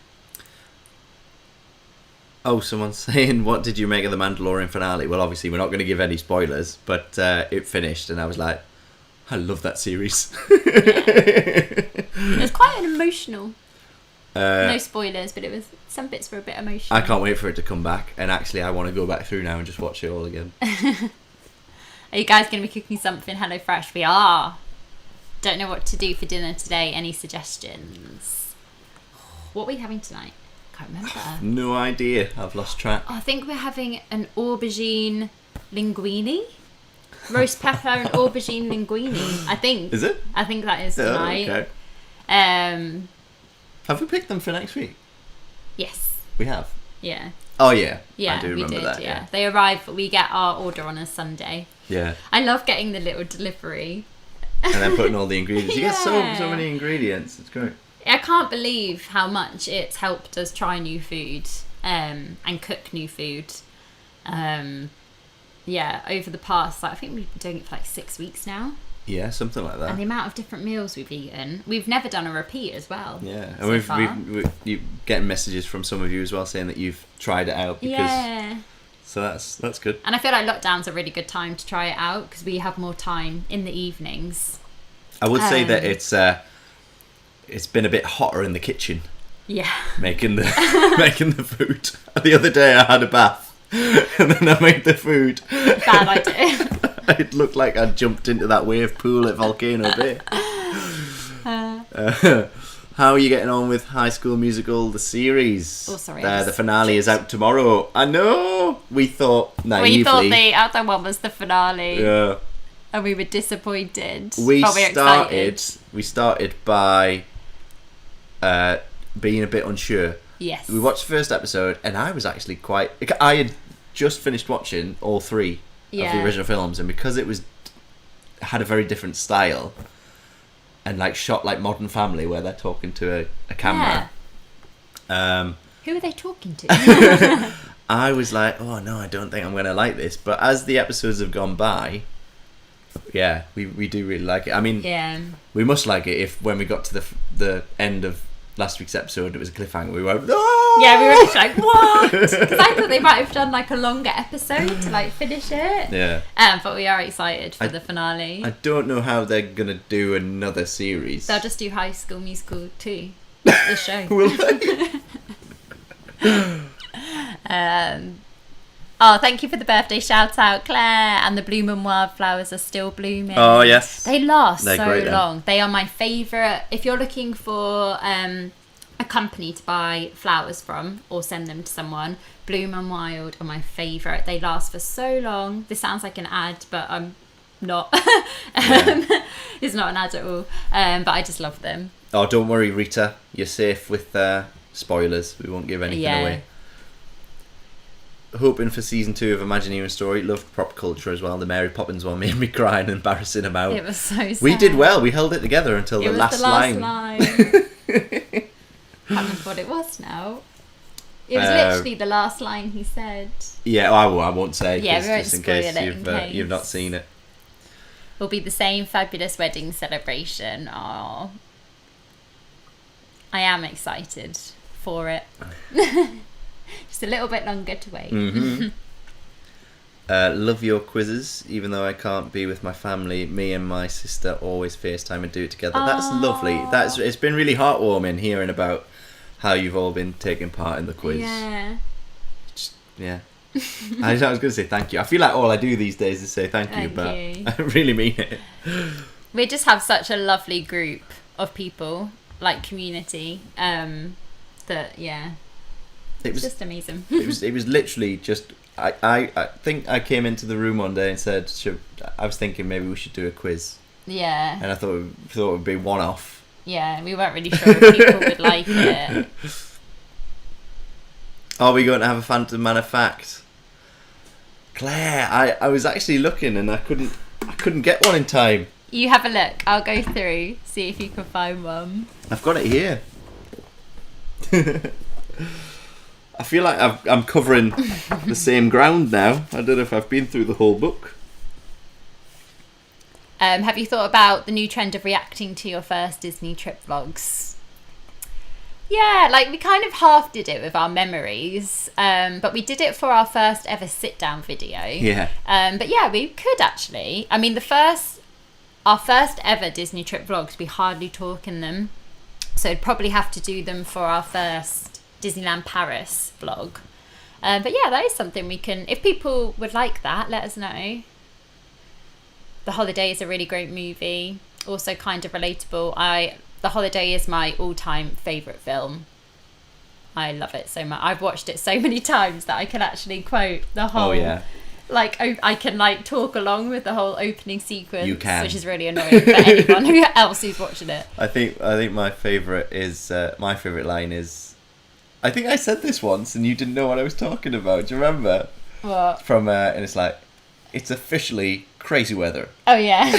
Oh, someone's saying, what did you make of the Mandalorian finale? Well, obviously, we're not going to give any spoilers, but it finished, and I was like, I love that series. It was quite an emotional. No spoilers, but some bits were a bit emotional. I can't wait for it to come back, and actually, I want to go back through now and just watch it all again. Are you guys going to be cooking something HelloFresh? We are. Don't know what to do for dinner today. Any suggestions? What are we having tonight? Can't remember. No idea. I've lost track. I think we're having an aubergine linguine. Roast pepper and aubergine linguine. I think. Is it? I think that is tonight. Oh, okay. Have we picked them for next week? Yes. We have. Yeah. Oh yeah. Yeah, I do remember we did, that. Yeah. They arrive. We get our order on a Sunday. Yeah. I love getting the little delivery. And then putting all the ingredients. You get so many ingredients. It's great. I can't believe how much it's helped us try new food and cook new food. Over the past, I think we've been doing it for like 6 weeks now. Yeah, something like that. And the amount of different meals we've eaten. We've never done a repeat as well. Yeah, and we've you getting messages from some of you as well saying that you've tried it out. Because, so that's good. And I feel like lockdown's a really good time to try it out because we have more time in the evenings. I would say that it's been a bit hotter in the kitchen. Yeah. Making the food. The other day I had a bath and then I made the food. Bad idea. It looked like I'd jumped into that wave pool at Volcano Bay. How are you getting on with High School Musical, the series? Oh, sorry. The finale is out tomorrow. I know. We thought naively. We thought the other one was the finale. Yeah. And we were disappointed. We started by being a bit unsure. Yes. We watched the first episode, and I was actually I had just finished watching all three of the original films, and because it had a very different style, and like shot like Modern Family, where they're talking to a camera. Yeah. Who are they talking to? I was like, oh no, I don't think I'm going to like this. But as the episodes have gone by, yeah, we do really like it. I mean, we must like it if when we got to the end of last week's episode, it was a cliffhanger. We went, oh! Yeah, we were just like, what? Because I thought they might have done like a longer episode to like finish it. Yeah. But we are excited for the finale. I don't know how they're going to do another series. They'll just do High School Musical 2, the show. Will they? Oh, thank you for the birthday shout out, Claire. And the blooming wildflowers are still blooming. Oh, yes. They last They're so great, then. long. They are my favourite. If you're looking for a company to buy flowers from or send them to someone, Bloom and Wild are my favourite. They last for so long. This sounds like an ad, but I'm not. It's not an ad at all. But I just love them. Oh, don't worry, Rita. You're safe with spoilers. We won't give anything away. Hoping for season 2 of Imagineering Story. Loved prop culture as well. The Mary Poppins one made me cry and embarrassing him out. It was so sad. We did well. We held it together until the last line. Can't remember what it was now. It was literally the last line he said. Yeah, I won't say. Yeah, we won't just in spoil case it you've not seen it. Will be the same fabulous wedding celebration. Oh, I am excited for it. Just a little bit longer to wait. Mm-hmm. Love your quizzes, even though I can't be with my family. Me and my sister always FaceTime and do it together. That's lovely. It's been really heartwarming hearing about how you've all been taking part in the quiz. Yeah. I was going to say thank you. I feel like all I do these days is say thank you, but I really mean it. We just have such a lovely group of people, like community. It was just amazing. it was literally just. I think I came into the room one day and said, I was thinking maybe we should do a quiz. Yeah. And I thought it would be one off. Yeah, we weren't really sure if people would like it. Are we going to have a Phantom Manor fact? Claire, I was actually looking and I couldn't get one in time. You have a look. I'll go through, see if you can find one. I've got it here. I feel like I'm covering the same ground now. I don't know if I've been through the whole book. Have you thought about the new trend of reacting to your first Disney trip vlogs? Yeah, like we kind of half did it with our memories, but we did it for our first ever sit-down video. Yeah. But yeah, we could actually. I mean, our first ever Disney trip vlogs, we hardly talk in them. So I'd probably have to do them for our first Disneyland Paris vlog. But yeah, that is something we can, if people would like that, let us know. The Holiday is a really great movie, also kind of relatable. The Holiday is my all-time favourite film. I love it so much. I've watched it so many times that I can actually quote the whole... Oh, yeah. Like, I can, like, talk along with the whole opening sequence. You can. Which is really annoying for anyone else who's watching it. I think my favourite is... my favourite line is... I think I said this once and you didn't know what I was talking about. Do you remember? What? From, and it's like, it's officially crazy weather. Oh, yeah.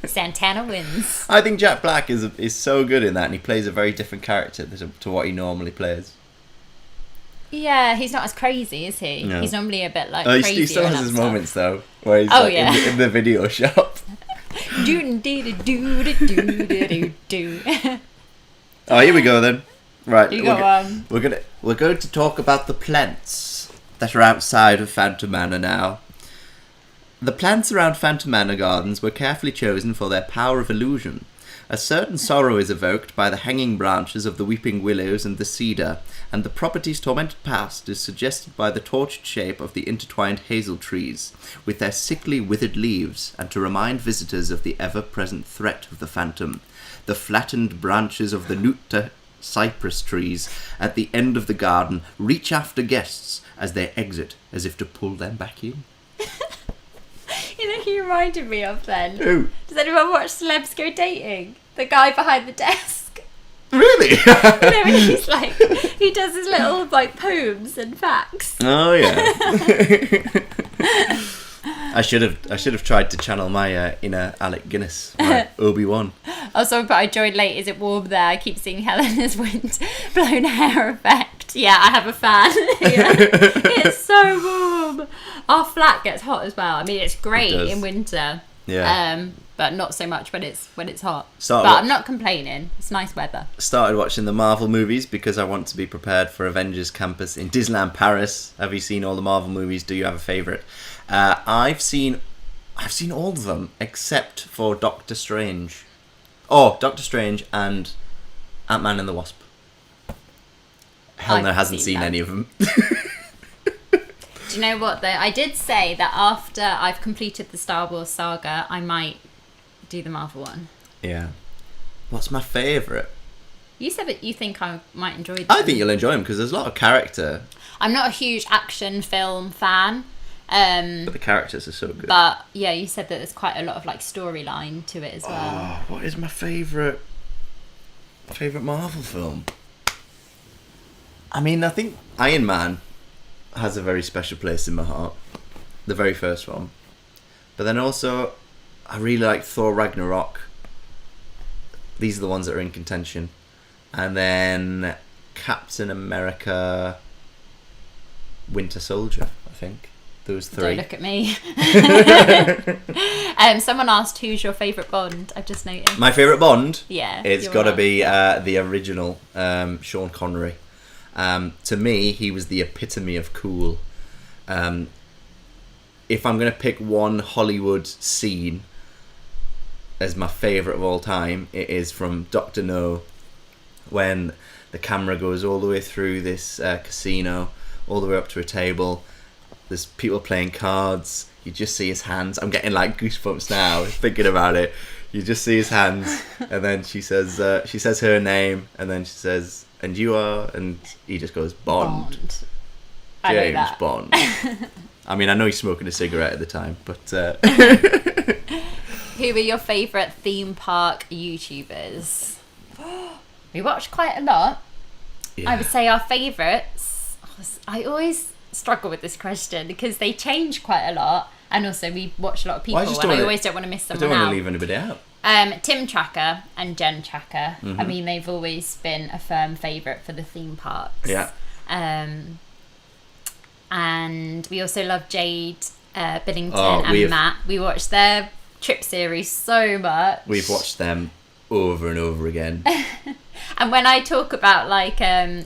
Santana wins. I think Jack Black is so good in that, and he plays a very different character to what he normally plays. Yeah, he's not as crazy, is he? No. He's normally a bit like He crazy. still has his moments though, where he's in the video shop. Oh, here we go then. Right, we're going to talk about the plants that are outside of Phantom Manor now. The plants around Phantom Manor gardens were carefully chosen for their power of illusion. A certain sorrow is evoked by the hanging branches of the weeping willows and the cedar, and the property's tormented past is suggested by the tortured shape of the intertwined hazel trees, with their sickly withered leaves, and to remind visitors of the ever-present threat of the phantom, the flattened branches of the Nuta cypress trees at the end of the garden reach after guests as they exit, as if to pull them back in. You know who you reminded me of then? Who? Does anyone watch Celebs Go Dating? The guy behind the desk. Really? You know, when he's like, he does his little like poems and facts. Oh yeah. I should have tried to channel my inner Alec Guinness, my Obi-Wan. Oh, sorry, but I joined late. Is it warm there? I keep seeing Helena's wind blown hair effect. Yeah, I have a fan. It's so warm. Our flat gets hot as well. I mean, it's great in winter. Yeah. But not so much when it's hot. I'm not complaining. It's nice weather. Started watching the Marvel movies because I want to be prepared for Avengers Campus in Disneyland Paris. Have you seen all the Marvel movies? Do you have a favourite? I've seen all of them except for Doctor Strange. Oh, Doctor Strange and Ant-Man and the Wasp. Helena hasn't seen any of them. Do you know what though? I did say that after I've completed the Star Wars saga, I might do the Marvel one. Yeah. What's my favourite? You said that you think I might enjoy them. I think you'll enjoy them because there's a lot of character. I'm not a huge action film fan. But the characters are so good. But yeah, you said that there's quite a lot of like storyline to it as well. Oh, what is my favourite Marvel film? I mean, I think Iron Man has a very special place in my heart. The very first one. But then also, I really like Thor Ragnarok. These are the ones that are in contention. And then Captain America, Winter Soldier, I think. Those three. Don't look at me. Someone asked, who's your favourite Bond? I've just noticed. My favourite Bond? Yeah. It's got to be the original, Sean Connery. To me, he was the epitome of cool. If I'm going to pick one Hollywood scene as my favourite of all time, it is from Dr. No, when the camera goes all the way through this casino, all the way up to a table. There's people playing cards. You just see his hands. I'm getting like goosebumps now thinking about it. You just see his hands, and then she says her name, and then she says, "And you are," and he just goes, "Bond." I know James that. Bond. I mean, I know he's smoking a cigarette at the time, but Who are your favourite theme park YouTubers? We watch quite a lot. yeah. I would say our favourites. I always struggle with this question because they change quite a lot, and also we watch a lot of people, and I always don't want to miss I someone don't out. want to leave anybody out. Tim Tracker and Jen Tracker. Mm-hmm. I mean, they've always been a firm favourite for the theme parks. Yeah. And we also love Jade, Billington, Oh, and Matt. We watch their trip series so much. We've watched them over and over again. And when I talk about like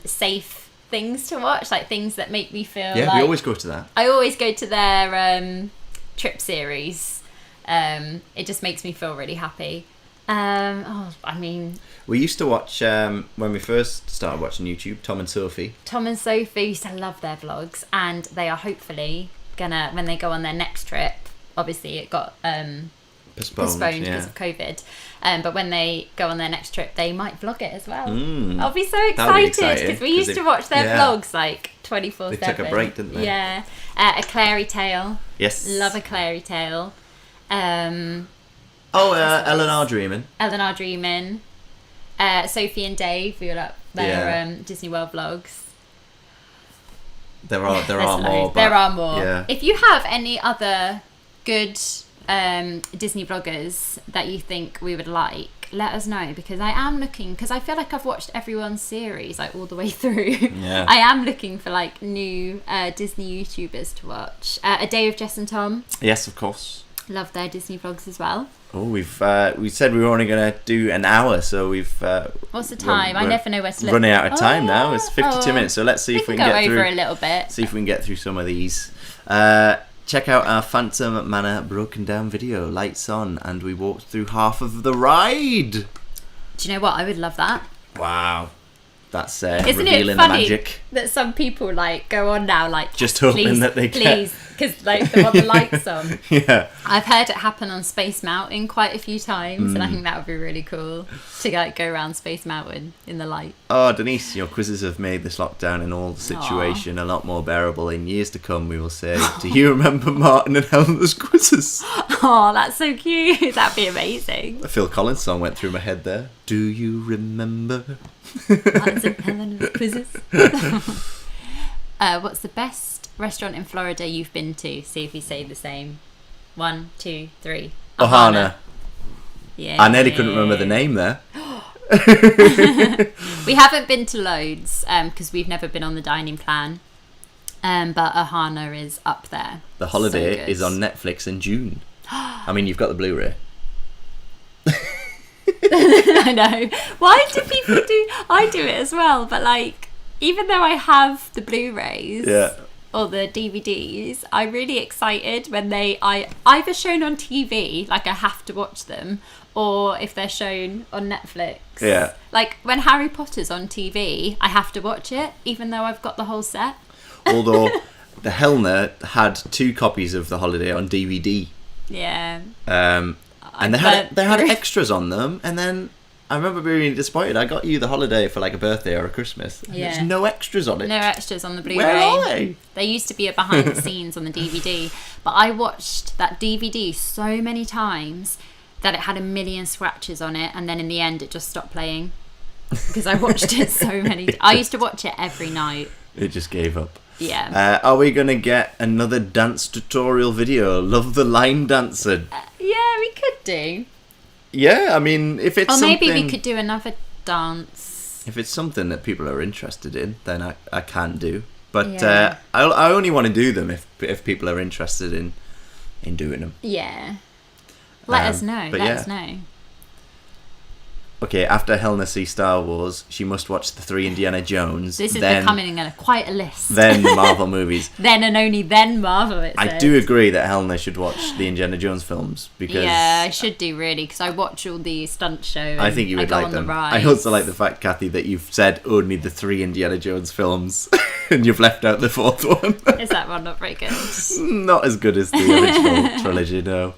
safe things to watch, like things that make me feel Yeah, like, we always go to that. I always go to their trip series. It just makes me feel really happy. I mean, We used to watch, when we first started watching YouTube, Tom and Sophie. Tom and Sophie used to love their vlogs, and they are hopefully gonna, when they go on their next trip, obviously it got postponed because of COVID, but when they go on their next trip they might vlog it as well. I'll be so excited because we used to watch their vlogs like 24/7. They took a break, didn't they? Yeah. A Clary Tale. Yes. Love A Clary Tale. Eleanor Dreamin'. Eleanor Dreamin'. Sophie and Dave, we were up their Disney World vlogs. There are There's more. loads. But, There are more. Yeah. If you have any other good Disney vloggers that you think we would like, let us know, because I am looking, because I feel like I've watched everyone's series like all the way through. Yeah. I am looking for like new Disney YouTubers to watch. A Day with Jess and Tom, Yes, of course. love their Disney vlogs as well. Oh, we said we were only going to do an hour, so we've. What's the time? I never know where to look. Running out of time now. It's 52 minutes, so let's see if we can go get over through. a little bit. See if we can get through some of these. Check out our Phantom Manor broken down video, lights on, and we walked through half of the ride. Do you know what? I would love that. Wow, that's Isn't revealing it funny the magic. that some people like go on now like Just hoping please, that they please, because like they want the lights on. Yeah. I've heard it happen on Space Mountain quite a few times, and I think that would be really cool to like go around Space Mountain in the light. Oh, Denise, your quizzes have made this lockdown and all the situation a lot more bearable. In years to come, we will say, do you remember Martyn and Helena's quizzes? Oh, that's so cute. That'd be amazing. The Phil Collins song went through my head there. Do you remember? Martyn's and Helena's quizzes. What's the best restaurant in Florida you've been to? See if you say the same. 1, 2, 3. Ohana. Yeah. I nearly couldn't remember the name there. We haven't been to loads because we've never been on the dining plan. But Ohana is up there. The Holiday So good. is on Netflix in June. I mean, you've got the Blu-ray. I know. Why do people do? I do it as well, but like, even though I have the Blu-rays or the DVDs, I'm really excited when they either shown on TV, like I have to watch them, or if they're shown on Netflix. Yeah. Like when Harry Potter's on TV, I have to watch it, even though I've got the whole set. Although the Helena had 2 copies of The Holiday on DVD. Yeah. And they had extras on them, and then I remember being really disappointed. I got you The Holiday for like a birthday or a Christmas. And there's no extras on it. No extras on the Blu-ray. Where are they? They used to be a behind the scenes on the DVD, but I watched that DVD so many times that it had a million scratches on it, and then in the end it just stopped playing because I watched it so many. I used to watch it every night. It just gave up. Yeah. Are we going to get another dance tutorial video? Love the line dancer. Yeah, we could do. Yeah, I mean, if it's maybe we could do another dance. If it's something that people are interested in, then I can do. But I only want to do them if people are interested in doing them. Yeah. Let us know. Let us know. Okay, after Helena sees Star Wars, she must watch the 3 Indiana Jones. This is becoming quite a list. Then the Marvel movies. Then and only then Marvel, it says. I do agree that Helena should watch the Indiana Jones films. Because yeah, I should do, really, because I watch all the stunt show. I think you would like them. I also like the fact, Kathy, that you've said only the 3 Indiana Jones films, and you've left out the 4th one. Is that one not very good? Not as good as the original trilogy, no.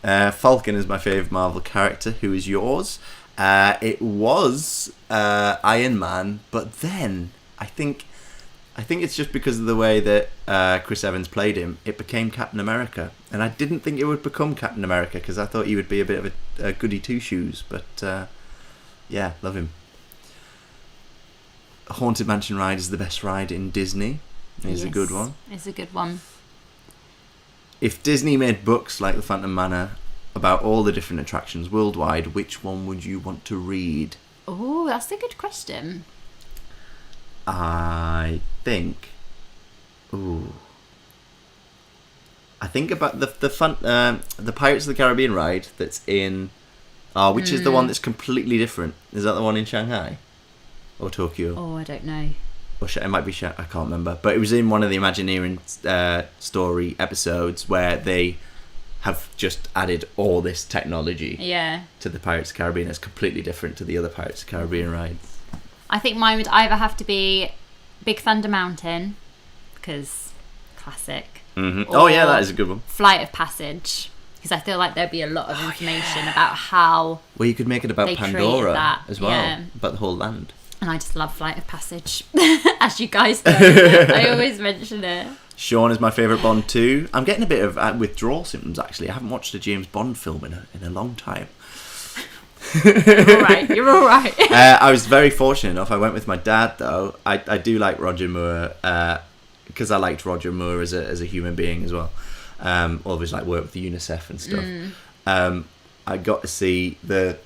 Falcon is my favourite Marvel character. Who is yours? It was Iron Man, but then I think it's just because of the way that Chris Evans played him, it became Captain America, and I didn't think it would become Captain America because I thought he would be a bit of a goody two shoes. But yeah, love him. Haunted Mansion ride is the best ride in Disney. It's a good one. It's a good one. If Disney made books like The Phantom Manor about all the different attractions worldwide, which one would you want to read? Oh, that's a good question. I think about the Pirates of the Caribbean ride that's in which is the one that's completely different. Is that the one in Shanghai or Tokyo? Oh, I don't know. Or it might be I can't remember, but it was in one of the Imagineering story episodes where they have just added all this technology to the Pirates of the Caribbean. It's completely different to the other Pirates of the Caribbean rides. I think mine would either have to be Big Thunder Mountain, because classic. Mm-hmm. Oh yeah, that is a good one. Flight of Passage, because I feel like there'd be a lot of information about how. Well, you could make it about Pandora that, as well, about the whole land. And I just love Flight of Passage, as you guys know. I always mention it. Sean is my favourite Bond too. I'm getting a bit of withdrawal symptoms, actually. I haven't watched a James Bond film in a long time. You're all right. I was very fortunate enough. I went with my dad, though. I do like Roger Moore, because I liked Roger Moore as a human being as well. Always like work with the UNICEF and stuff. I got to see the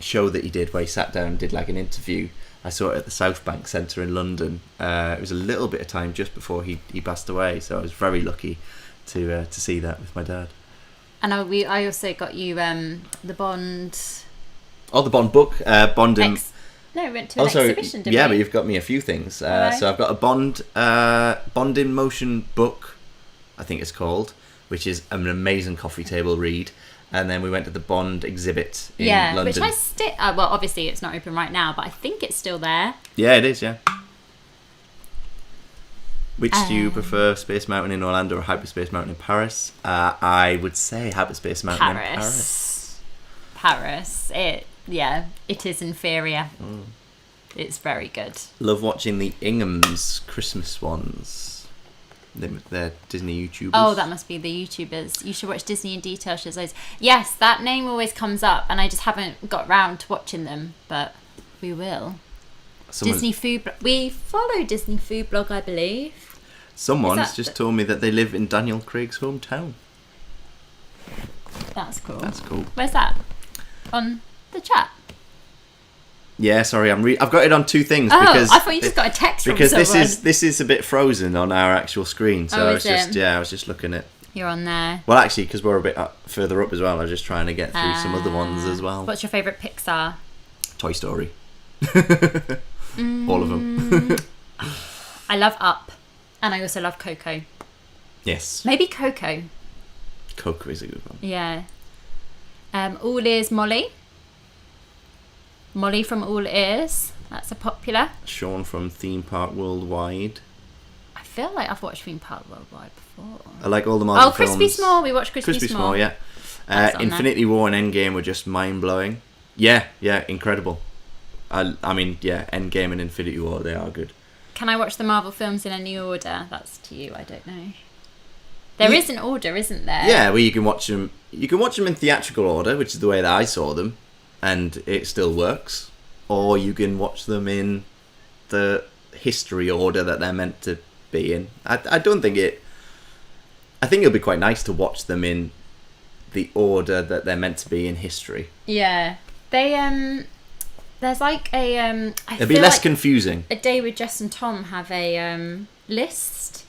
show that he did where he sat down and did like an interview. I saw it at the South Bank Centre in London. It was a little bit of time just before he passed away, so I was very lucky to see that with my dad. And I also got you the Bond. Oh, the Bond book, Bond in. No, we went to an exhibition, didn't we? Yeah, but you've got me a few things. Right. So I've got a Bond in Motion book, I think it's called, which is an amazing coffee table read. And then we went to the Bond exhibit in London. Which I still... well, obviously it's not open right now, but I think it's still there. Yeah, it is, yeah. Which do you prefer, Space Mountain in Orlando or Hyperspace Mountain in Paris? I would say Hyperspace Mountain in Paris. Paris. It is inferior. It's very good. Love watching the Inghams Christmas ones. They're Disney YouTubers. Oh, that must be the YouTubers. You should watch Disney in Detail. Shows those. Yes, that name always comes up, and I just haven't got round to watching them, but we will. Disney food. We follow Disney food blog, I believe. Someone's just told me that they live in Daniel Craig's hometown. That's cool. That's cool. Where's that? On the chat. Yeah, sorry, I've got it on 2 things because I thought you just got a text from someone. Because this is a bit frozen on our actual screen, so I was just looking at. You're on there. Well, actually, because we're a bit further up as well, I was just trying to get through some other ones as well. What's your favourite Pixar? Toy Story. All of them. I love Up, and I also love Coco. Yes. Maybe Coco. Coco is a good one. Yeah. All Ears Molly. Molly from All Ears. That's a popular. Sean from Theme Park Worldwide. feel like I've watched Theme Park Worldwide before. I like all the Marvel films. Crispy Small. We watched Crispy Small. Yeah. Infinity War and Endgame were just mind-blowing. Yeah, incredible. I mean, Endgame and Infinity War, they are good. Can I watch the Marvel films in any order? That's to you, I don't know. There is an order, isn't there? Yeah, well, you can watch them. You can watch them in theatrical order, which is the way that I saw them, and it still works. Or you can watch them in the history order that they're meant to be in. I don't think it. I think it'll be quite nice to watch them in the order that they're meant to be in history. Yeah, they There's like a it'll be less confusing. A Day with Jess and Tom have a list.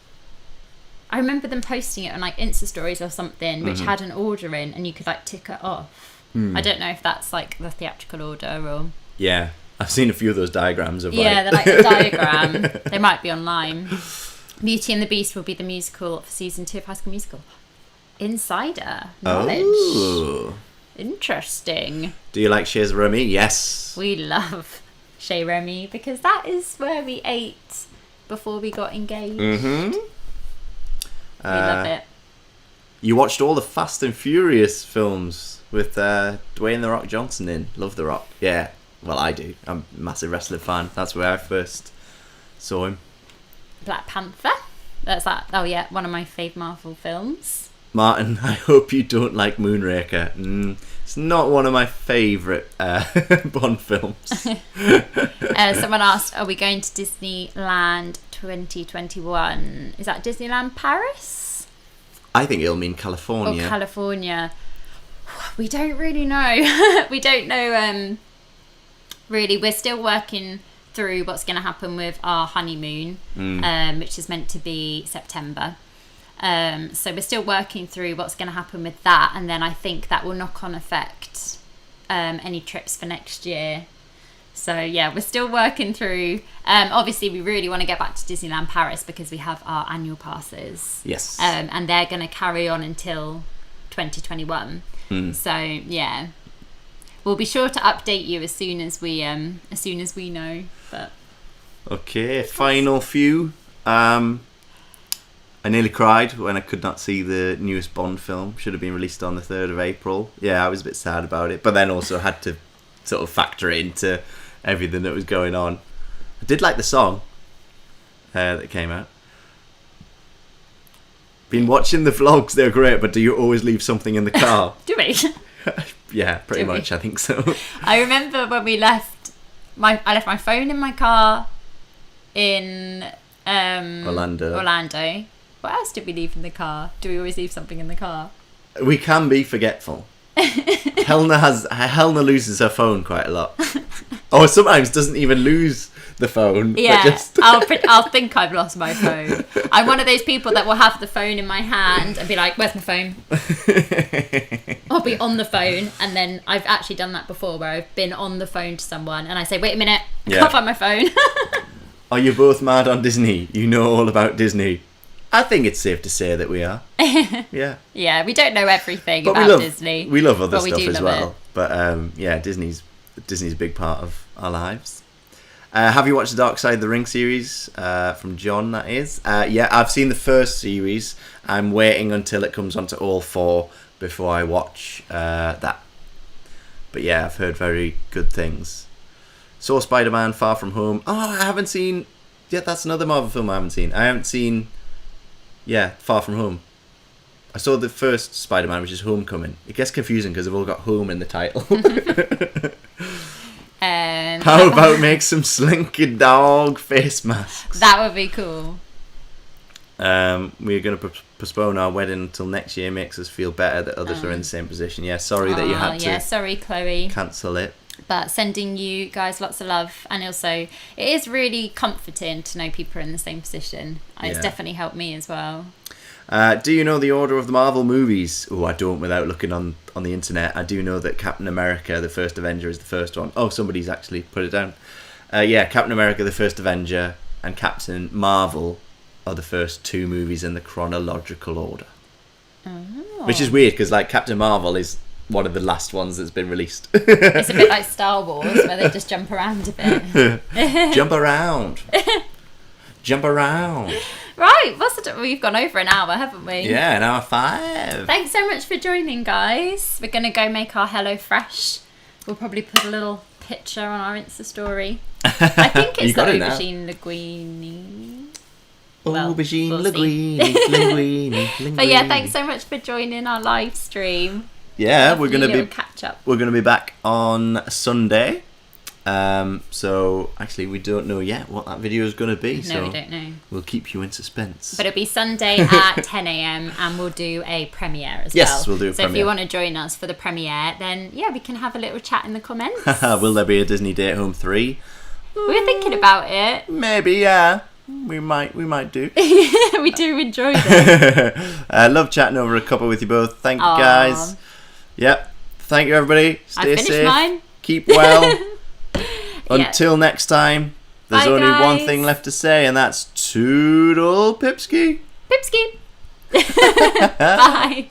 I remember them posting it on like Insta stories or something, which had an order in, and you could like tick it off. I don't know if that's like the theatrical order or. Yeah, I've seen a few of those diagrams of. Yeah, they're like a diagram. They might be online. Beauty and the Beast will be the musical for season 2 of High School Musical. Insider knowledge. Oh. Interesting. Do you like Chez Remy? Yes. We love Chez Remy because that is where we ate before we got engaged. Mm-hmm. We love it. You watched all the Fast and Furious films with Dwayne The Rock Johnson in. Love The Rock. Yeah. Well, I do. I'm a massive wrestling fan. That's where I first saw him. Black Panther. That's that. Oh yeah, one of my fave Marvel films. Martyn, I hope you don't like Moonraker. It's not one of my favourite Bond films. Someone asked, are we going to Disneyland 2021? Is that Disneyland Paris? I think it'll mean California. Or California. We don't really know. We don't know, really. We're still working through what's going to happen with our honeymoon, which is meant to be September. So we're still working through what's going to happen with that, and then I think that will knock on affect any trips for next year. So yeah, we're still working through. Obviously, we really want to get back to Disneyland Paris because we have our annual passes. Yes. And they're going to carry on until 2021. So yeah, we'll be sure to update you as soon as we know. But okay, final few. I nearly cried when I could not see the newest Bond film. Should have been released on the 3rd of April. Yeah, I was a bit sad about it, but then also had to sort of factor it into everything that was going on. I did like the song that came out. Been watching the vlogs, they're great, but do you always leave something in the car? Do we? Yeah, pretty much, I think so. I remember when we left, I left my phone in my car in Orlando. What else did we leave in the car? Do we always leave something in the car? We can be forgetful. Helena loses her phone quite a lot. Or sometimes doesn't even lose the phone. Yeah, but just... I'll think I've lost my phone. I'm one of those people that will have the phone in my hand and be like, where's my phone? I'll be on the phone, and then I've actually done that before where I've been on the phone to someone and I say, wait a minute, I can't find my phone. Are you both mad on Disney? You know all about Disney. I think it's safe to say that we are. Yeah. Yeah, we don't know everything about Disney. We love other stuff as well. But yeah, Disney's a big part of our lives. Have you watched the Dark Side of the Ring series from John, that is? Yeah, I've seen the first series. I'm waiting until it comes onto all 4 before I watch that. But yeah, I've heard very good things. Saw Spider-Man Far From Home. Oh, I haven't seen... Yeah, that's another Marvel film I haven't seen. I haven't seen... Yeah, Far From Home. I saw the first Spider-Man, which is Homecoming. It gets confusing because they've all got home in the title. How about make some slinky dog face masks? That would be cool. We're going to postpone our wedding until next year. Makes us feel better that others are in the same position. Yeah, sorry that you had to. Yeah, sorry, Chloe. Cancel it. But sending you guys lots of love, and also it is really comforting to know people are in the same position. It's definitely helped me as well. Do you know the order of the Marvel movies? Oh, I don't without looking on the internet. I do know that Captain America, the First Avenger, is the first one. Oh, somebody's actually put it down. Yeah, Captain America, the First Avenger, and Captain Marvel are the first 2 movies in the chronological order. Oh. Which is weird, because like Captain Marvel is one of the last ones that's been released. It's a bit like Star Wars, where they just jump around a bit. Jump around. jump around. Right, we've gone over an hour, haven't we? Yeah, an hour 5. Thanks so much for joining, guys. We're going to go make our Hello Fresh. We'll probably put a little picture on our Insta story. I think it's the aubergine linguine. Well, Aubergine we'll linguine. But yeah, thanks so much for joining our live stream. Yeah, we're gonna be catch up. We're gonna be back on Sunday. So actually, we don't know yet what that video is gonna be. No, so we don't know. We'll keep you in suspense. But it'll be Sunday at 10 a.m. and we'll do a premiere as well. Yes, we'll do a so premiere. if you want to join us for the premiere, then yeah, we can have a little chat in the comments. Will there be a Disney Day at Home 3? We're thinking about it. Maybe, yeah. We might do. We do enjoy them. I love chatting over a cuppa with you both. Thank you, guys. Yep. Thank you, everybody. Stay safe. Mine. Keep well. Until next time, there's Bye, only guys. one thing left to say, and that's Toodle Pipski. Pipski. Bye.